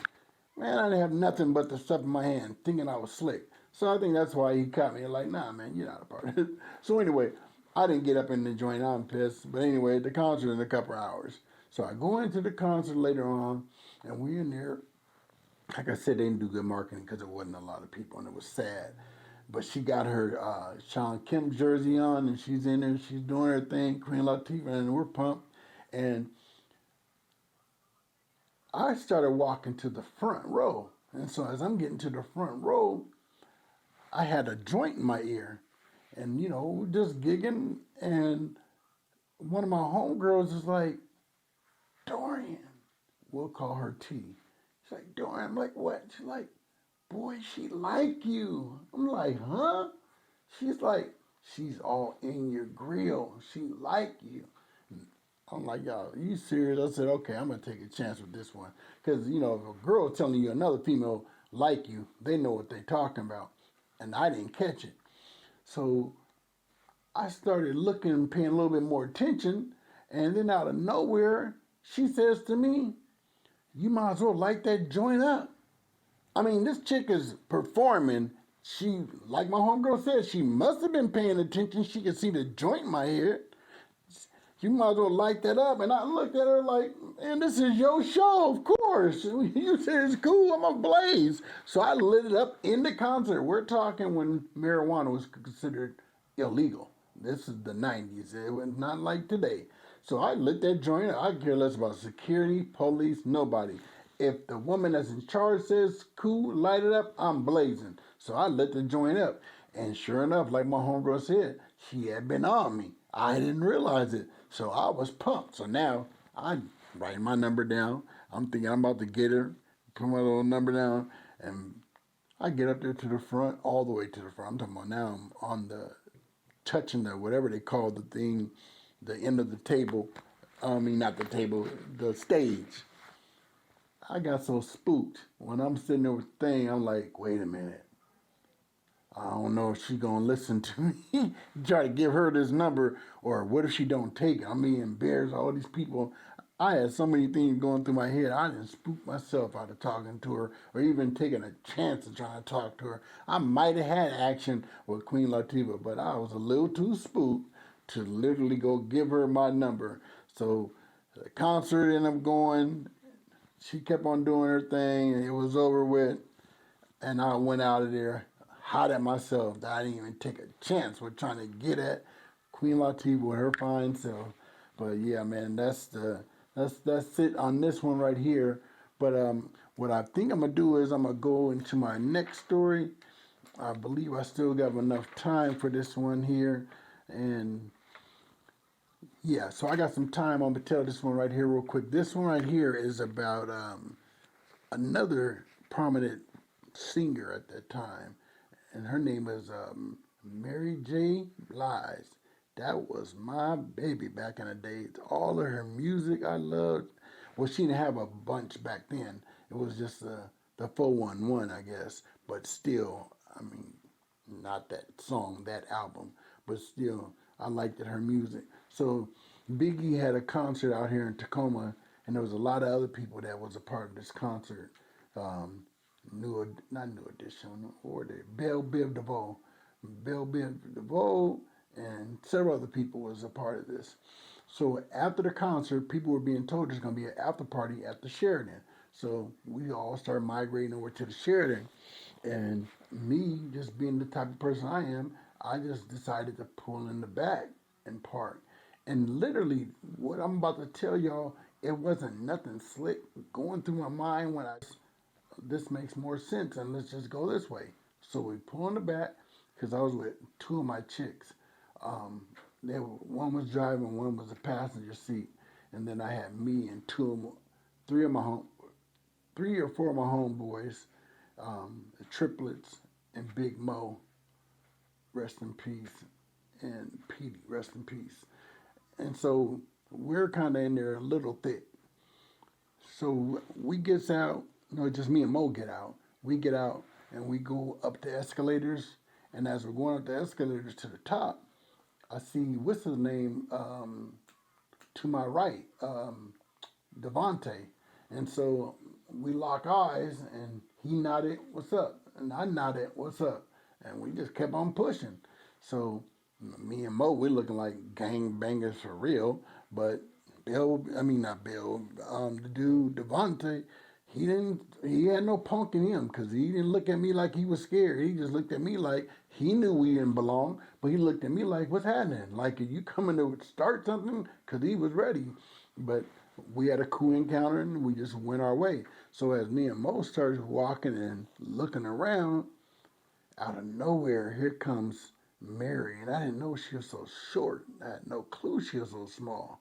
Man, I didn't have nothing but the stuff in my hand, thinking I was slick. So I think that's why he caught me like, nah, man, you're not a part of it. So anyway, I didn't get up in the joint. I'm pissed. But anyway, the concert in a couple hours. So I go into the concert later on, and we're in there. Like I said, they didn't do good marketing because there wasn't a lot of people, and it was sad. But she got her Sean Kemp jersey on, and she's in there. She's doing her thing, Queen Latifah, and we're pumped. And I started walking to the front row. And so as I'm getting to the front row, I had a joint in my ear. And, just gigging. And one of my homegirls is like, Dorian. We'll call her T. She's like, Dorian. I'm like, what? She's like, boy, she like you. I'm like, huh? She's like, she's all in your grill. She like you. I'm like, y'all, are you serious? I said, okay, I'm going to take a chance with this one. Because, if a girl telling you another female like you, they know what they're talking about. And I didn't catch it. So I started looking, paying a little bit more attention. And then out of nowhere, she says to me, you might as well light that joint up. I mean, this chick is performing. She, like my homegirl said, she must have been paying attention. She could see the joint in my head. You might as well light that up. And I looked at her like, man, this is your show, of course. You said it's cool, I'm a blaze. So I lit it up in the concert. We're talking when marijuana was considered illegal. This is the 90s. It was not like today. So I lit that joint up. I care less about security, police, nobody. If the woman that's in charge says, cool, light it up, I'm blazing. So I lit the joint up. And sure enough, like my homegirl said, she had been on me. I didn't realize it. So I was pumped. So now I'm writing my number down. I'm thinking I'm about to get her, put my little number down, and I get up there to the front, all the way to the front. I'm talking about now I'm on the, touching the, whatever they call the thing, the end of the table. I mean, not the table, the stage. I got so spooked. When I'm sitting there with the thing, I'm like, wait a minute. I don't know if she gonna listen to me. Try to give her this number, or what if she don't take it? I'm being embarrassed. All these people. I had so many things going through my head. I didn't spook myself out of talking to her, or even taking a chance of trying to talk to her. I might have had action with Queen Latifah, but I was a little too spooked to literally go give her my number. So the concert ended up going. She kept on doing her thing, and it was over with. And I went out of there hot at myself that I didn't even take a chance with trying to get at Queen Latifah with her fine self. But yeah, man, that's it on this one right here. But what I think I'm gonna do is I'm gonna go into my next story. I believe I still got enough time for this one here, and yeah, so I got some time. I'm gonna tell this one right here real quick. This one right here is about another prominent singer at that time, and her name is Mary J. Blige. That was my baby back in the day. All of her music I loved. Well, she didn't have a bunch back then. It was just the 411, I guess. But still, I mean, not that song, that album, but still, I liked her music. So Biggie had a concert out here in Tacoma, and there was a lot of other people that was a part of this concert. Um, not New Edition, or the Belle Biv DeVoe. Belle Biv DeVoe and several other people was a part of this. So after the concert, people were being told there's going to be an after party at the Sheridan. So we all started migrating over to the Sheridan. And me, just being the type of person I am, I just decided to pull in the back and park. And literally, what I'm about to tell y'all, it wasn't nothing slick going through my mind when this makes more sense and let's just go this way. So we pull in the back because I was with two of my chicks. One was driving, one was a passenger seat, and then I had me and three of my home, 3 or 4 of my homeboys, the triplets, and Big Mo, rest in peace, and Petey, rest in peace. And so we're kind of in there a little thick. So we gets out, no, just me and Mo get out. We get out and we go up the escalators. And as we're going up the escalators to the top, I see, what's his name, to my right, Devontae. And so we lock eyes and he nodded, what's up? And I nodded, what's up? And we just kept on pushing. So me and Mo, we're looking like gang bangers for real. But not Bill, the dude, Devontae, he had no punk in him because he didn't look at me like he was scared. He just looked at me like he knew we didn't belong, but he looked at me like, what's happening? Like, are you coming to start something? Because he was ready. But we had a cool encounter and we just went our way. So as me and Mo started walking and looking around, out of nowhere, here comes Mary. And I didn't know she was so short. I had no clue she was so small.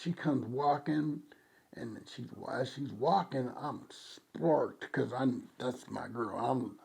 She comes walking, and as she's walking, I'm sparked because that's my girl. I'm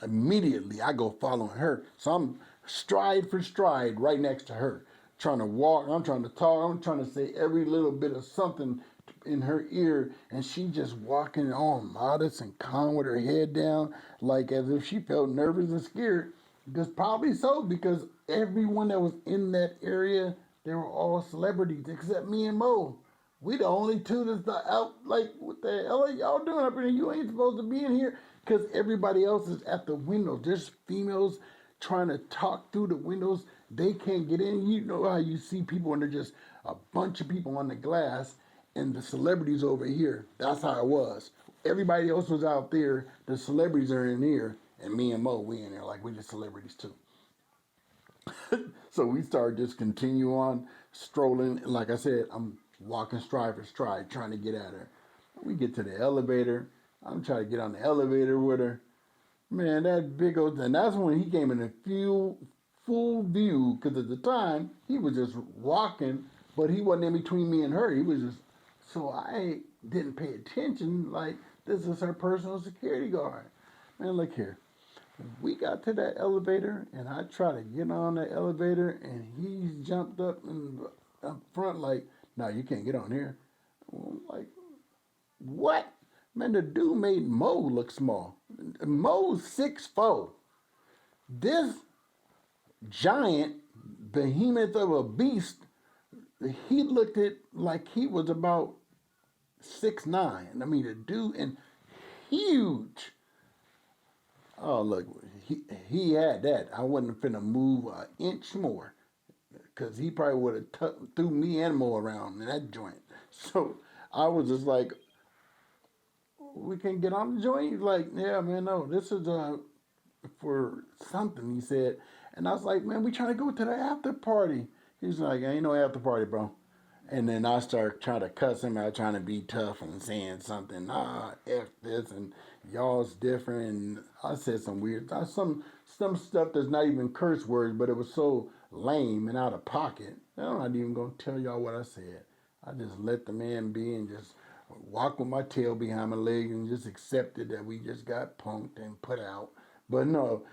immediately I go following her. So I'm stride for stride right next to her, trying to walk. I'm trying to talk. I'm trying to say every little bit of something in her ear, and she just walking all modest and calm with her head down, like as if she felt nervous and scared. Because probably so, because everyone that was in that area, they were all celebrities except me and Mo. We the only two that's out. Like, what the hell are y'all doing up here? You ain't supposed to be in here. Because everybody else is at the windows. There's females trying to talk through the windows. They can't get in. You know how you see people and they're just a bunch of people on the glass and the celebrities over here. That's how it was. Everybody else was out there. The celebrities are in here. And me and Mo, we in there like we just celebrities too. So we started just continue on strolling. Like I said, I'm walking stride for stride, trying to get at her. We get to the elevator. I'm trying to get on the elevator with her. Man, that big old, and that's when he came in a full view, because at the time, he was just walking, but he wasn't in between me and her. He was just, so I didn't pay attention, like, this is her personal security guard. Man, look here. We got to that elevator, and I tried to get on the elevator, and he jumped up front like, no, you can't get on here. I'm like, what? Man, the dude made Mo look small. Mo's 6'4". This giant behemoth of a beast, he looked at like he was about 6'9". I mean, the dude, and huge. Oh, look, he had that. I wasn't finna move an inch more, because he probably would have threw me and Mo around in that joint. So I was just like, we can get on the joint? He's like, yeah, man, no, this is for something, he said. And I was like, man, we trying to go to the after party. He's like, ain't no after party, bro. And then I start trying to cuss him out, trying to be tough and saying something, nah, F this, and y'all's different. And I said some weird, some stuff that's not even curse words, but it was so lame and out of pocket. I'm not even going to tell y'all what I said. I just let the man be and just walk with my tail behind my leg and just accepted that we just got punked and put out. But no,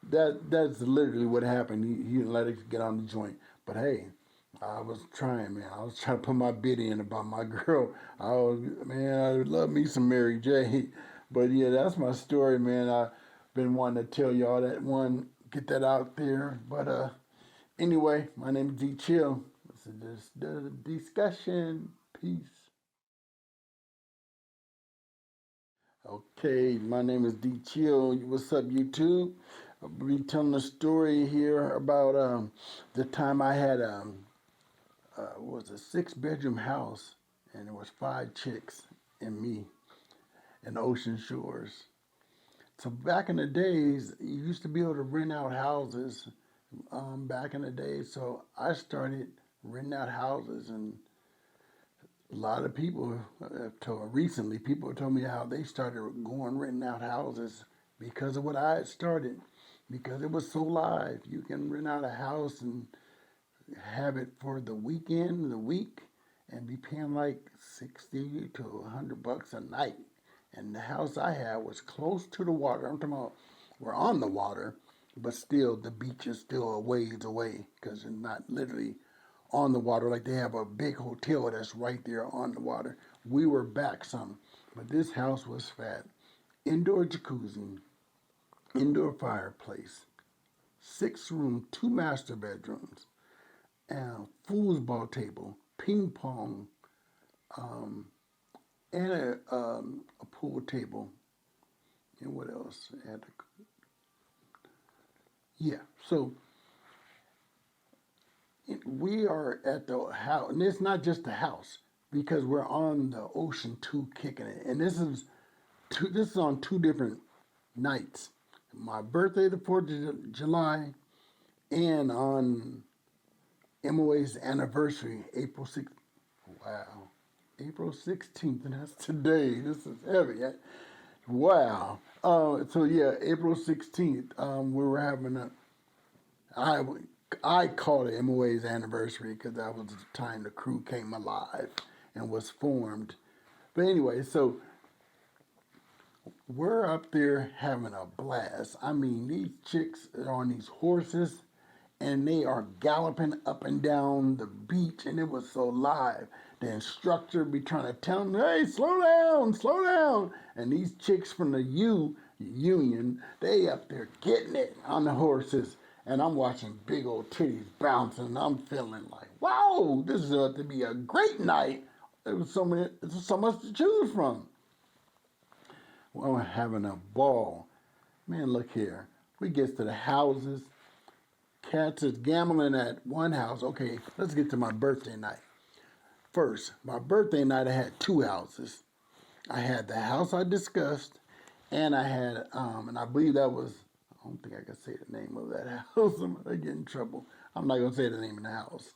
that's literally what happened. He didn't let us get on the joint. But hey, I was trying, man. I was trying to put my bid in about my girl. I love me some Mary J. But yeah, that's my story, man. I've been wanting to tell y'all that one, get that out there. But anyway, my name is D Chill. This is just the discussion. Peace. Okay, my name is D Chill. What's up, YouTube? I'll be telling a story here about the time I had was a 6-bedroom house, and there was 5 chicks and me in Ocean Shores. So back in the days, you used to be able to rent out houses back in the day. So I started renting out houses, and a lot of people recently, people told me how they started going renting out houses because of what I had started, because it was so live. You can rent out a house and have it for the weekend, the week, and be paying like 60 to $100 a night. And the house I had was close to the water. I'm talking about we're on the water, but still the beach is still a ways away because it's not literally on the water like they have a big hotel that's right there on the water. We were back some, but this house was fat. Indoor jacuzzi, indoor fireplace, 6-room, 2 master bedrooms, and a foosball table, ping pong, um, and a pool table. And what else? Yeah, so we are at the house, and it's not just the house because we're on the ocean too, kicking it. And this is on 2 different nights. My birthday, the 4th of July, and on MOA's anniversary, April 6th. Wow. April 16th, and that's today. This is heavy. Wow. So yeah, April 16th, we were having I, I called it MOA's anniversary because that was the time the crew came alive and was formed. But anyway, so we're up there having a blast. I mean, these chicks are on these horses and they are galloping up and down the beach, and it was so live. The instructor be trying to tell them, hey, slow down, slow down. And these chicks from the union, they up there getting it on the horses. And I'm watching big old titties bouncing, and I'm feeling like, wow, this is going to be a great night. There was so much to choose from. Well, we're having a ball. Man, look here. We get to the houses. Cats is gambling at one house. Okay, let's get to my birthday night. First, my birthday night, I had two houses. I had the house I discussed, and I had, and I believe that was, I don't think I can say the name of that house. I'm going to get in trouble. I'm not going to say the name of the house.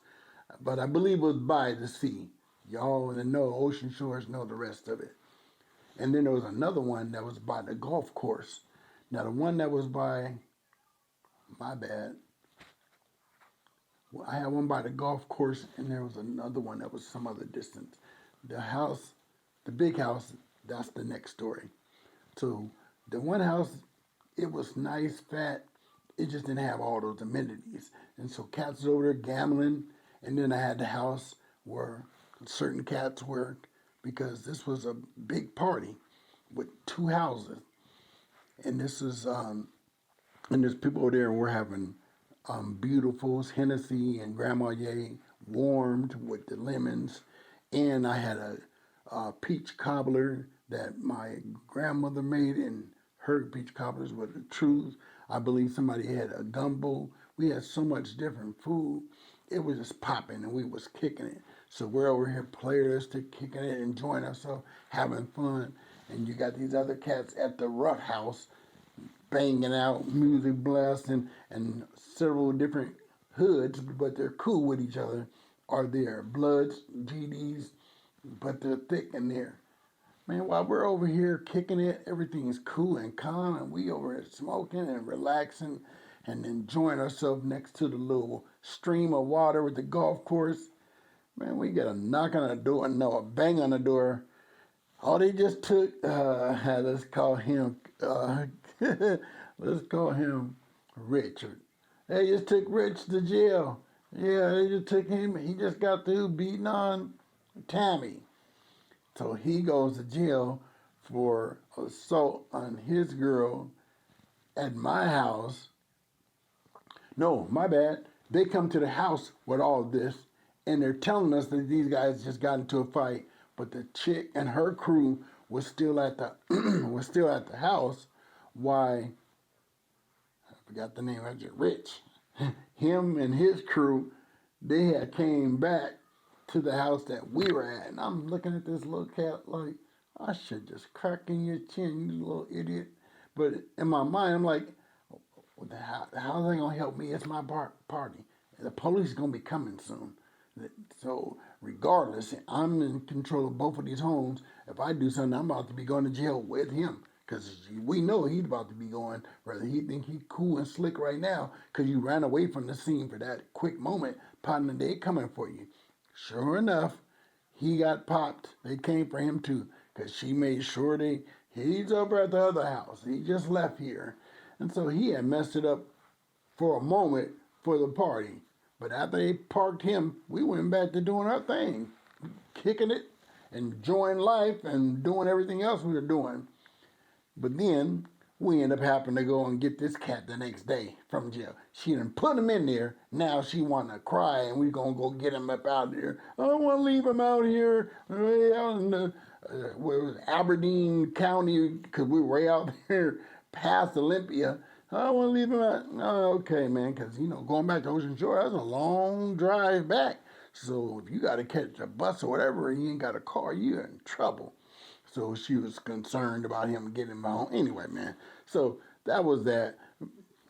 But I believe it was by the sea. Y'all that know Ocean Shores know the rest of it. And then there was another one that was by the golf course. Now, the one that was by, my bad, I had one by the golf course, and there was another one that was some other distance. The house, the big house, that's the next story. So the one house, it was nice, fat. It just didn't have all those amenities. And so cats was over there gambling. And then I had the house where certain cats worked because this was a big party with two houses. And this is, and there's people over there, and we're having Beautifuls, Hennessy, and Grandma Ye warmed with the lemons. And I had a peach cobbler that my grandmother made, and her peach cobblers were the truth. I believe somebody had a gumbo. We had so much different food. It was just popping, and we was kicking it. So we're over here players kicking it, enjoying ourselves, having fun. And you got these other cats at the rough house banging out, music blasting, and several different hoods, but they're cool with each other, are there. Bloods, GDs, but they're thick in there. Man, while we're over here kicking it, everything is cool and calm, and we over here smoking and relaxing and enjoying ourselves next to the little stream of water with the golf course. Man, we get a knock on the door, no, a bang on the door. Oh, they just took, let's call him, let's call him Richard. They just took Rich to jail. Yeah, they just took him. He just got through beating on Tammy. So he goes to jail for assault on his girl at my house. No, my bad. They come to the house with all this, and they're telling us that these guys just got into a fight, but the chick and her crew was still at the was still at the house. Why? I forgot the name. I just Rich. Him and his crew, they had came back to the house that we were at, and I'm looking at this little cat like I should just crack in your chin, you little idiot. But in my mind, I'm like, how are they gonna help me? It's my party. The police is gonna be coming soon. So regardless, I'm in control of both of these homes. If I do something, I'm about to be going to jail with him. Because we know he's about to be going, whether he think he's cool and slick right now, because you ran away from the scene for that quick moment, partner, they coming for you. Sure enough, he got popped. They came for him too, because she made sure he's over at the other house. He just left here. And so he had messed it up for a moment for the party. But after they parked him, we went back to doing our thing, kicking it, enjoying life, and doing everything else we were doing. But then we end up having to go and get this cat the next day from jail. She done put him in there. Now she want to cry, and we going to go get him up out of there. I don't want to leave him out here out in the where it was Aberdeen County, because we were way out there past Olympia. I don't want to leave him out. Oh, okay, man, because, going back to Ocean Shore, that's a long drive back. So if you got to catch a bus or whatever and you ain't got a car, you're in trouble. So she was concerned about him getting home. Anyway, man. So that was that.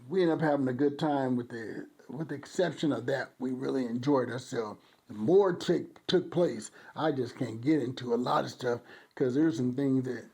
We ended up having a good time with the exception of that. We really enjoyed ourselves. more took place. I just can't get into a lot of stuff because there's some things that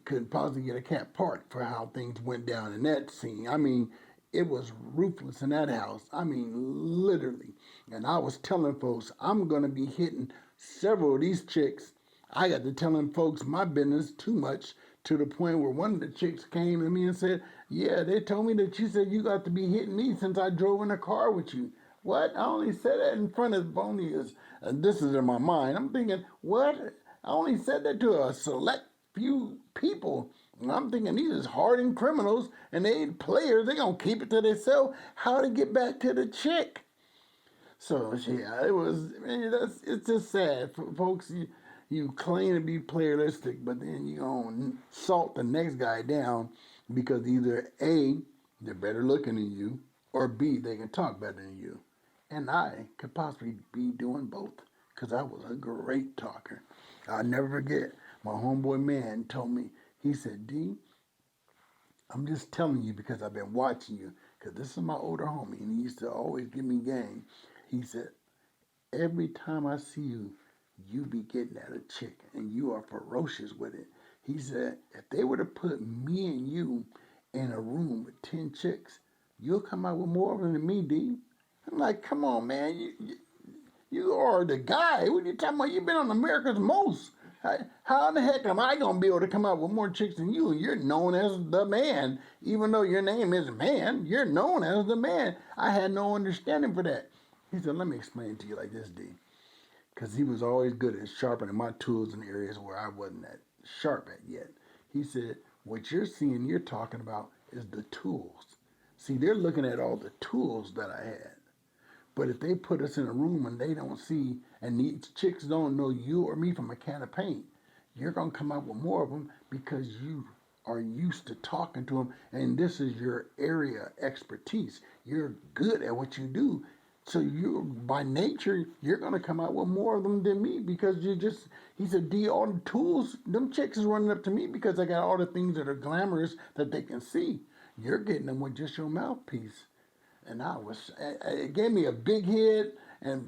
could possibly get a cat parked for how things went down in that scene. I mean, it was ruthless in that house. I mean, literally. And I was telling folks, I'm going to be hitting several of these chicks. I got to telling folks my business too much to the point where one of the chicks came to me and said, yeah, they told me that you said you got to be hitting me since I drove in a car with you. What? I only said that in front of only this is in my mind. I'm thinking, what? I only said that to a select few people. And I'm thinking these is hardened criminals and they ain't players. They gonna keep it to themselves. How to get back to the chick? So yeah, it was. Man, it's just sad, folks. You claim to be playalistic, but then you gonna salt the next guy down because either A, they're better looking than you, or B, they can talk better than you. And I could possibly be doing both because I was a great talker. I'll never forget my homeboy man told me, he said, D, I'm just telling you because I've been watching you because this is my older homie and he used to always give me game. He said, every time I see you, you be getting at a chick and you are ferocious with it. He said, if they were to put me and you in a room with 10 chicks, you'll come out with more of them than me, D. I'm like, come on, man. You are the guy. What are you talking about? You've been on America's Most. How in the heck am I going to be able to come out with more chicks than you? You're known as the man. Even though your name is Man, you're known as the man. I had no understanding for that. He said, let me explain it to you like this, D. Because he was always good at sharpening my tools in areas where I wasn't that sharp at yet. He said, what you're seeing, you're talking about is the tools. See, they're looking at all the tools that I had. But if they put us in a room and they don't see, and these chicks don't know you or me from a can of paint, you're going to come out with more of them because you are used to talking to them, and this is your area expertise. You're good at what you do. So you, by nature, you're going to come out with more of them than me because you just, he said, D, all the tools, them chicks is running up to me because I got all the things that are glamorous that they can see. You're getting them with just your mouthpiece. And it gave me a big head,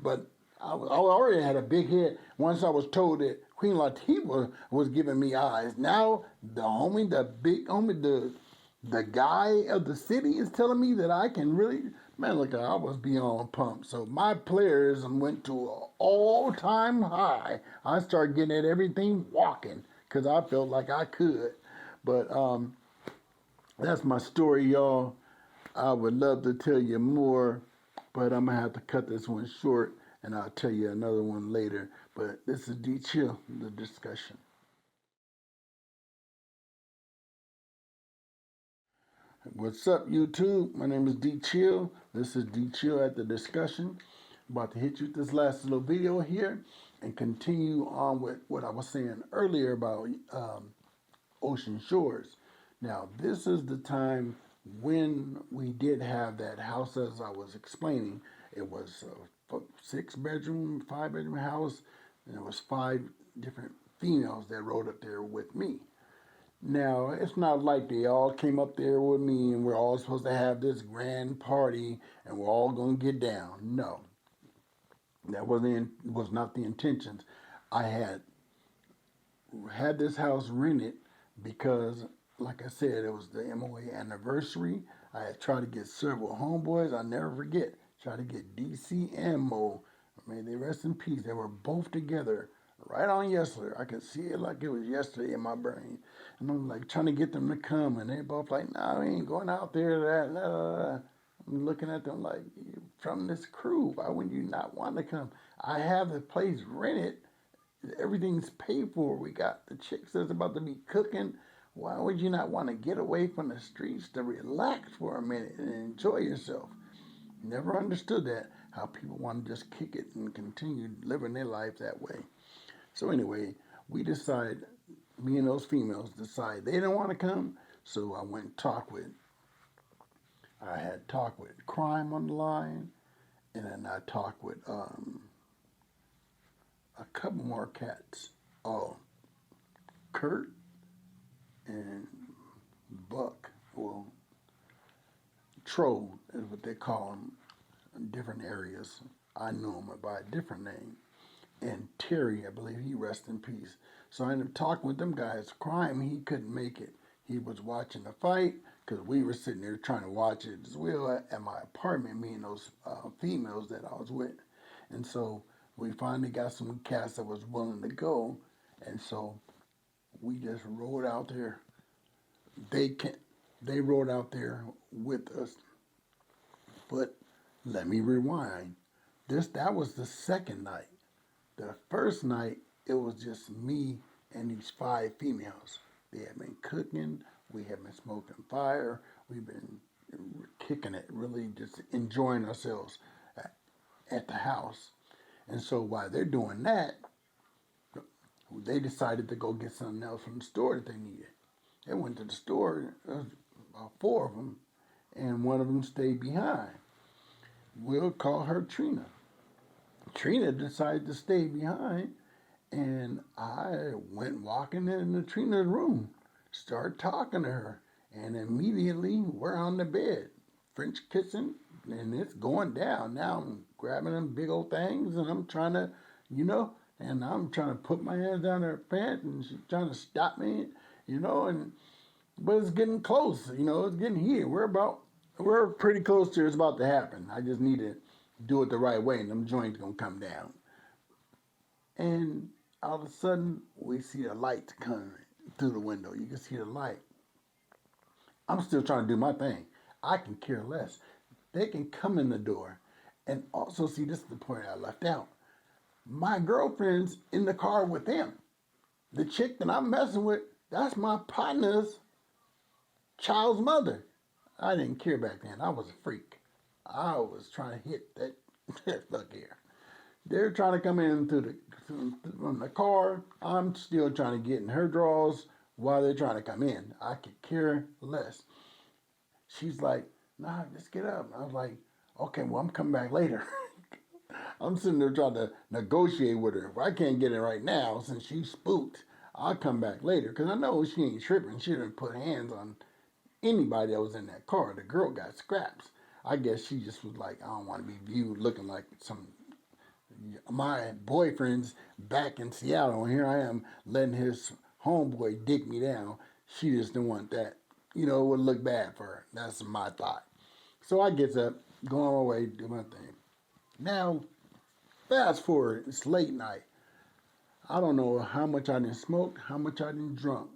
but I already had a big head once I was told that Queen Latifah was giving me eyes. Now the big homie, the guy of the city is telling me that I can really, man, look, I was beyond pumped. So my playerism went to an all-time high. I started getting at everything walking because I felt like I could. But that's my story, y'all. I would love to tell you more, but I'm going to have to cut this one short, and I'll tell you another one later. But this is D Chill, the discussion. What's up, YouTube? My name is D Chill. This is D Chill at the discussion. About to hit you with this last little video here and continue on with what I was saying earlier about ocean shores. Now, this is the time when we did have that house, as I was explaining. It was a 6-bedroom, 5-bedroom house, and there was 5 different females that rode up there with me. Now, it's not like they all came up there with me and we're all supposed to have this grand party and we're all going to get down. No, that was not the intentions. I had this house rented because, like I said, it was the MOA anniversary. I had tried to get several homeboys. I never forget. Tried to get DC and Mo. May they rest in peace. They were both together right on yesterday. I could see it like it was yesterday in my brain. And I'm like trying to get them to come, and they both like, "No, we ain't going out there." That. I'm looking at them like, from this crew, why would you not want to come? I have the place rented. Everything's paid for. We got the chicks that's about to be cooking. Why would you not want to get away from the streets to relax for a minute and enjoy yourself? Never understood that, how people want to just kick it and continue living their life that way. So anyway, we decided, me and those females decided they didn't want to come. So I went and I had talked with Crime on the line, and then I talked with a couple more cats. Oh, Kurt and Buck, well, Troll is what they call them in different areas. I knew him by a different name. And Terry, I believe he rests in peace. So I ended up talking with them guys. Crime, he couldn't make it. He was watching the fight because we were sitting there trying to watch it as well at my apartment, me and those females that I was with. And so we finally got some cats that was willing to go. And so we just rode out there. They can They rode out there with us. But let me rewind. That was the second night. The first night, it was just me and these 5 females. They had been cooking. We had been smoking fire. We've been kicking it, really just enjoying ourselves at the house. And so while they're doing that, they decided to go get something else from the store that they needed. They went to the store, there was about 4 of them, and one of them stayed behind. We'll call her Trina. Trina decided to stay behind, and I went walking into Trina's room, started talking to her, and immediately we're on the bed, French kissing, and it's going down. Now I'm grabbing them big old things, and I'm trying to, and I'm trying to put my hands down her pants, and she's trying to stop me, but it's getting close, it's getting here. We're pretty close to it's about to happen. I just need to do it the right way, and them joints gonna come down. And all of a sudden, we see the light coming through the window. You can see the light. I'm still trying to do my thing. I can care less. They can come in the door. And also, see, this is the point I left out. My girlfriend's in the car with them. The chick that I'm messing with, that's my partner's child's mother. I didn't care back then. I was a freak. I was trying to hit that fuck here. They're trying to come in from the car. I'm still trying to get in her drawers while they're trying to come in. I could care less. She's like, nah, just get up. I was like, okay, well, I'm coming back later. I'm sitting there trying to negotiate with her. If I can't get it right now, since she's spooked, I'll come back later. Because I know she ain't tripping. She didn't put hands on anybody that was in that car. The girl got scraps. I guess she just was like, I don't want to be viewed looking like my boyfriend's back in Seattle, and here I am letting his homeboy dick me down. She just didn't want that. It would look bad for her. That's my thought. So I get up, go on my way, do my thing. Now, fast forward, it's late night. I don't know how much I didn't smoke, how much I didn't drunk.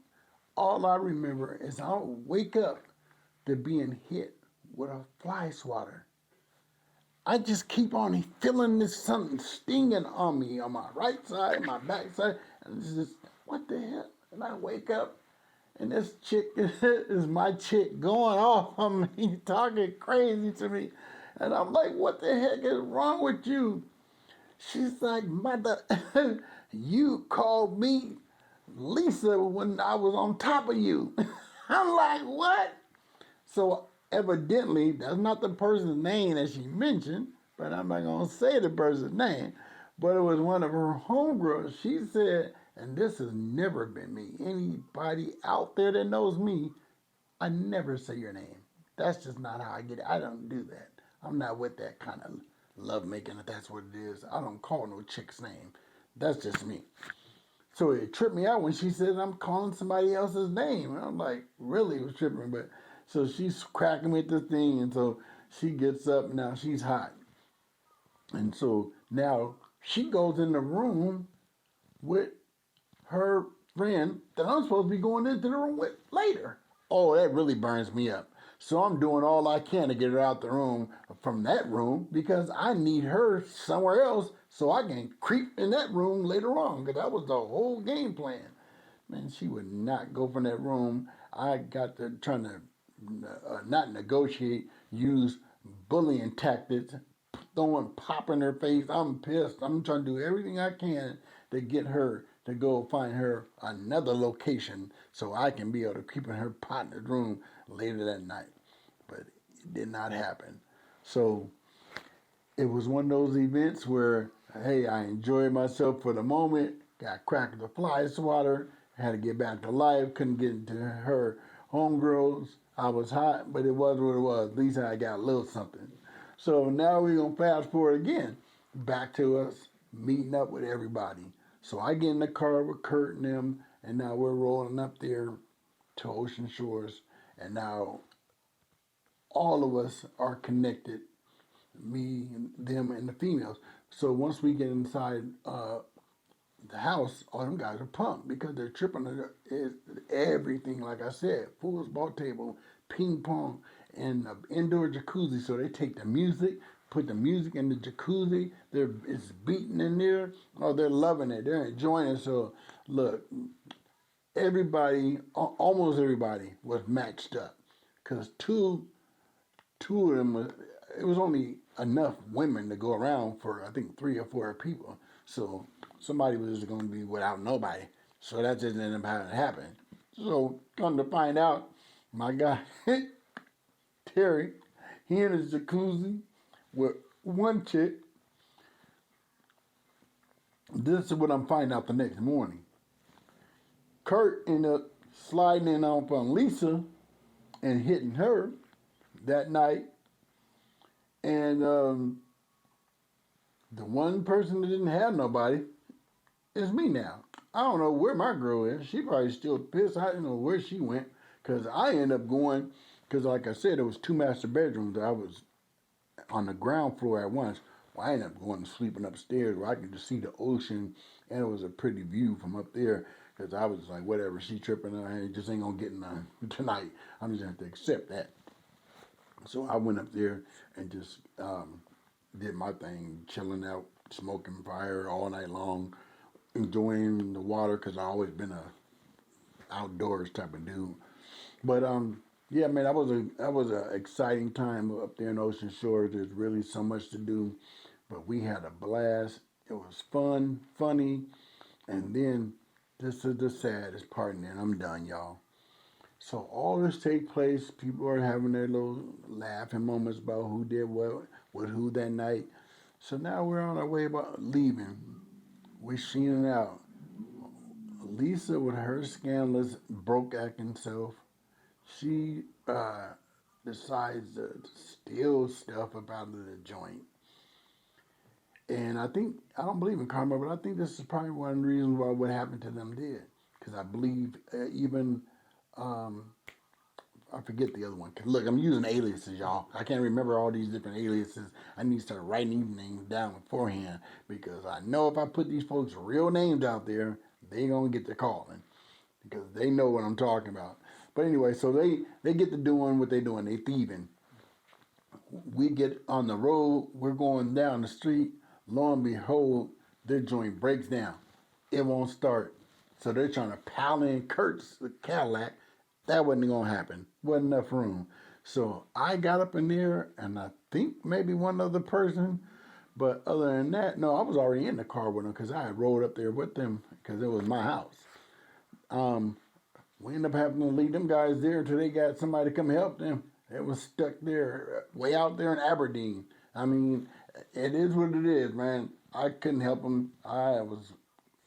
All I remember is I'll wake up to being hit with a fly swatter. I just keep on feeling this something stinging on me on my right side, my back side, and it's just, what the hell? And I wake up, and this chick is my chick going off on me, talking crazy to me. And I'm like, what the heck is wrong with you? She's like, mother, you called me Lisa when I was on top of you. I'm like, what? So evidently, that's not the person's name that she mentioned, but I'm not going to say the person's name. But it was one of her homegirls. She said, and this has never been me. Anybody out there that knows me, I never say your name. That's just not how I get it. I don't do that. I'm not with that kind of love making, if that's what it is. I don't call no chick's name. That's just me. So it tripped me out when she said I'm calling somebody else's name. And I'm like, really? It was tripping. But so she's cracking with the thing, and so she gets up. Now she's hot. And so now she goes in the room with her friend that I'm supposed to be going into the room with later. Oh, that really burns me up. So I'm doing all I can to get her out the room from that room because I need her somewhere else so I can creep in that room later on, because that was the whole game plan. Man, she would not go from that room. I got to trying to not negotiate, use bullying tactics, throwing pop in her face. I'm pissed. I'm trying to do everything I can to get her to go find her another location so I can be able to keep in her partner's room later that night. But it did not happen. So it was one of those events where, hey, I enjoyed myself for the moment, got cracked with a fly swatter, had to get back to life, couldn't get into her homegirls. I was hot, but it was what it was. At least I got a little something. So now we're going to fast forward again. back to us, meeting up with everybody. So I get in the car with Kurt and them, and now we're rolling up there to Ocean Shores, and now all of us are connected, me and them and the females. So once we get inside the house, all them guys are pumped because they're tripping on everything. Like I said, foosball table, ping pong, and an indoor jacuzzi. So they take the music, put the music in the jacuzzi. It's beating in there. Oh, they're loving it. They're enjoying it. So look, everybody, almost everybody, was matched up because two of them was. It was only enough women to go around for I think 3 or 4 people. So somebody was just going to be without nobody. So that just ended up having to happen. So come to find out, my guy Terry, he in his jacuzzi with one chick. This is what I'm finding out the next morning. Kurt ended up sliding in on Lisa and hitting her that night. And the one person that didn't have nobody is me now. I don't know where my girl is. She probably still pissed. I don't know where she went. Because I ended up going, because like I said, there was 2 master bedrooms. I was on the ground floor at once. Well, I ended up going and sleeping upstairs where I could just see the ocean. And it was a pretty view from up there. Because I was like, whatever, she tripping. I just ain't going to get none tonight. I'm just going to have to accept that. So I went up there and just did my thing, chilling out, smoking fire all night long, enjoying the water because I always been a outdoors type of dude. But yeah, man, that was a exciting time up there in Ocean Shores. There's really so much to do, but we had a blast. It was fun, funny, and then this is the saddest part, and then I'm done, y'all. So all this take place. People are having their little laughing moments about who did what with who that night. So now we're on our way about leaving. We're sheening out. Lisa, with her scandalous, broke acting self, she decides to steal stuff about the joint. And I don't believe in karma, but I think this is probably one of the reasons why what happened to them did. Because I believe even um, I forget the other one. Look, I'm using aliases, y'all. I can't remember all these different aliases. I need to start writing these names down beforehand because I know if I put these folks' real names out there, they gonna get to calling because they know what I'm talking about. But anyway, so they get to doing what they doing. They thieving. We get on the road. We're going down the street. Lo and behold, their joint breaks down. It won't start. So they're trying to pile in Kurt's Cadillac. That wasn't going to happen. Wasn't enough room. So I got up in there, and I think maybe one other person. But other than that, no, I was already in the car with them because I had rolled up there with them because it was my house. We ended up having to leave them guys there until they got somebody to come help them. It was stuck there, way out there in Aberdeen. I mean, it is what it is, man. I couldn't help them. I was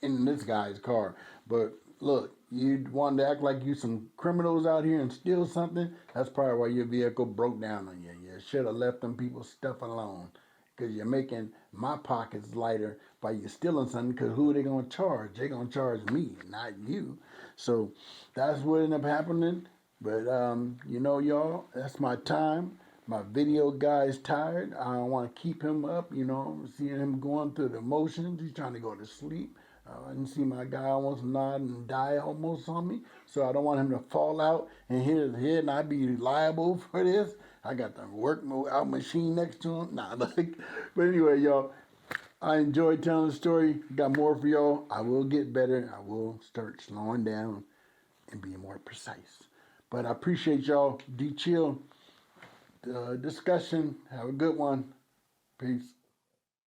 in this guy's car. But look, you wanted to act like you some criminals out here and steal something. That's probably why your vehicle broke down on you. You should have left them people's stuff alone. Because you're making my pockets lighter by you stealing something. Because who are they going to charge? They're going to charge me, not you. So that's what ended up happening. But, you know, y'all, that's my time. My video guy's tired. I don't want to keep him up, you know, seeing him going through the motions. He's trying to go to sleep. I didn't see my guy almost nod and die almost on me. So I don't want him to fall out and hit his head and I'd be liable for this. I got the work out machine next to him. Nah, like, but anyway, y'all, I enjoyed telling the story. Got more for y'all. I will get better. I will start slowing down and being more precise. But I appreciate y'all. D-Chill discussion. Have a good one. Peace.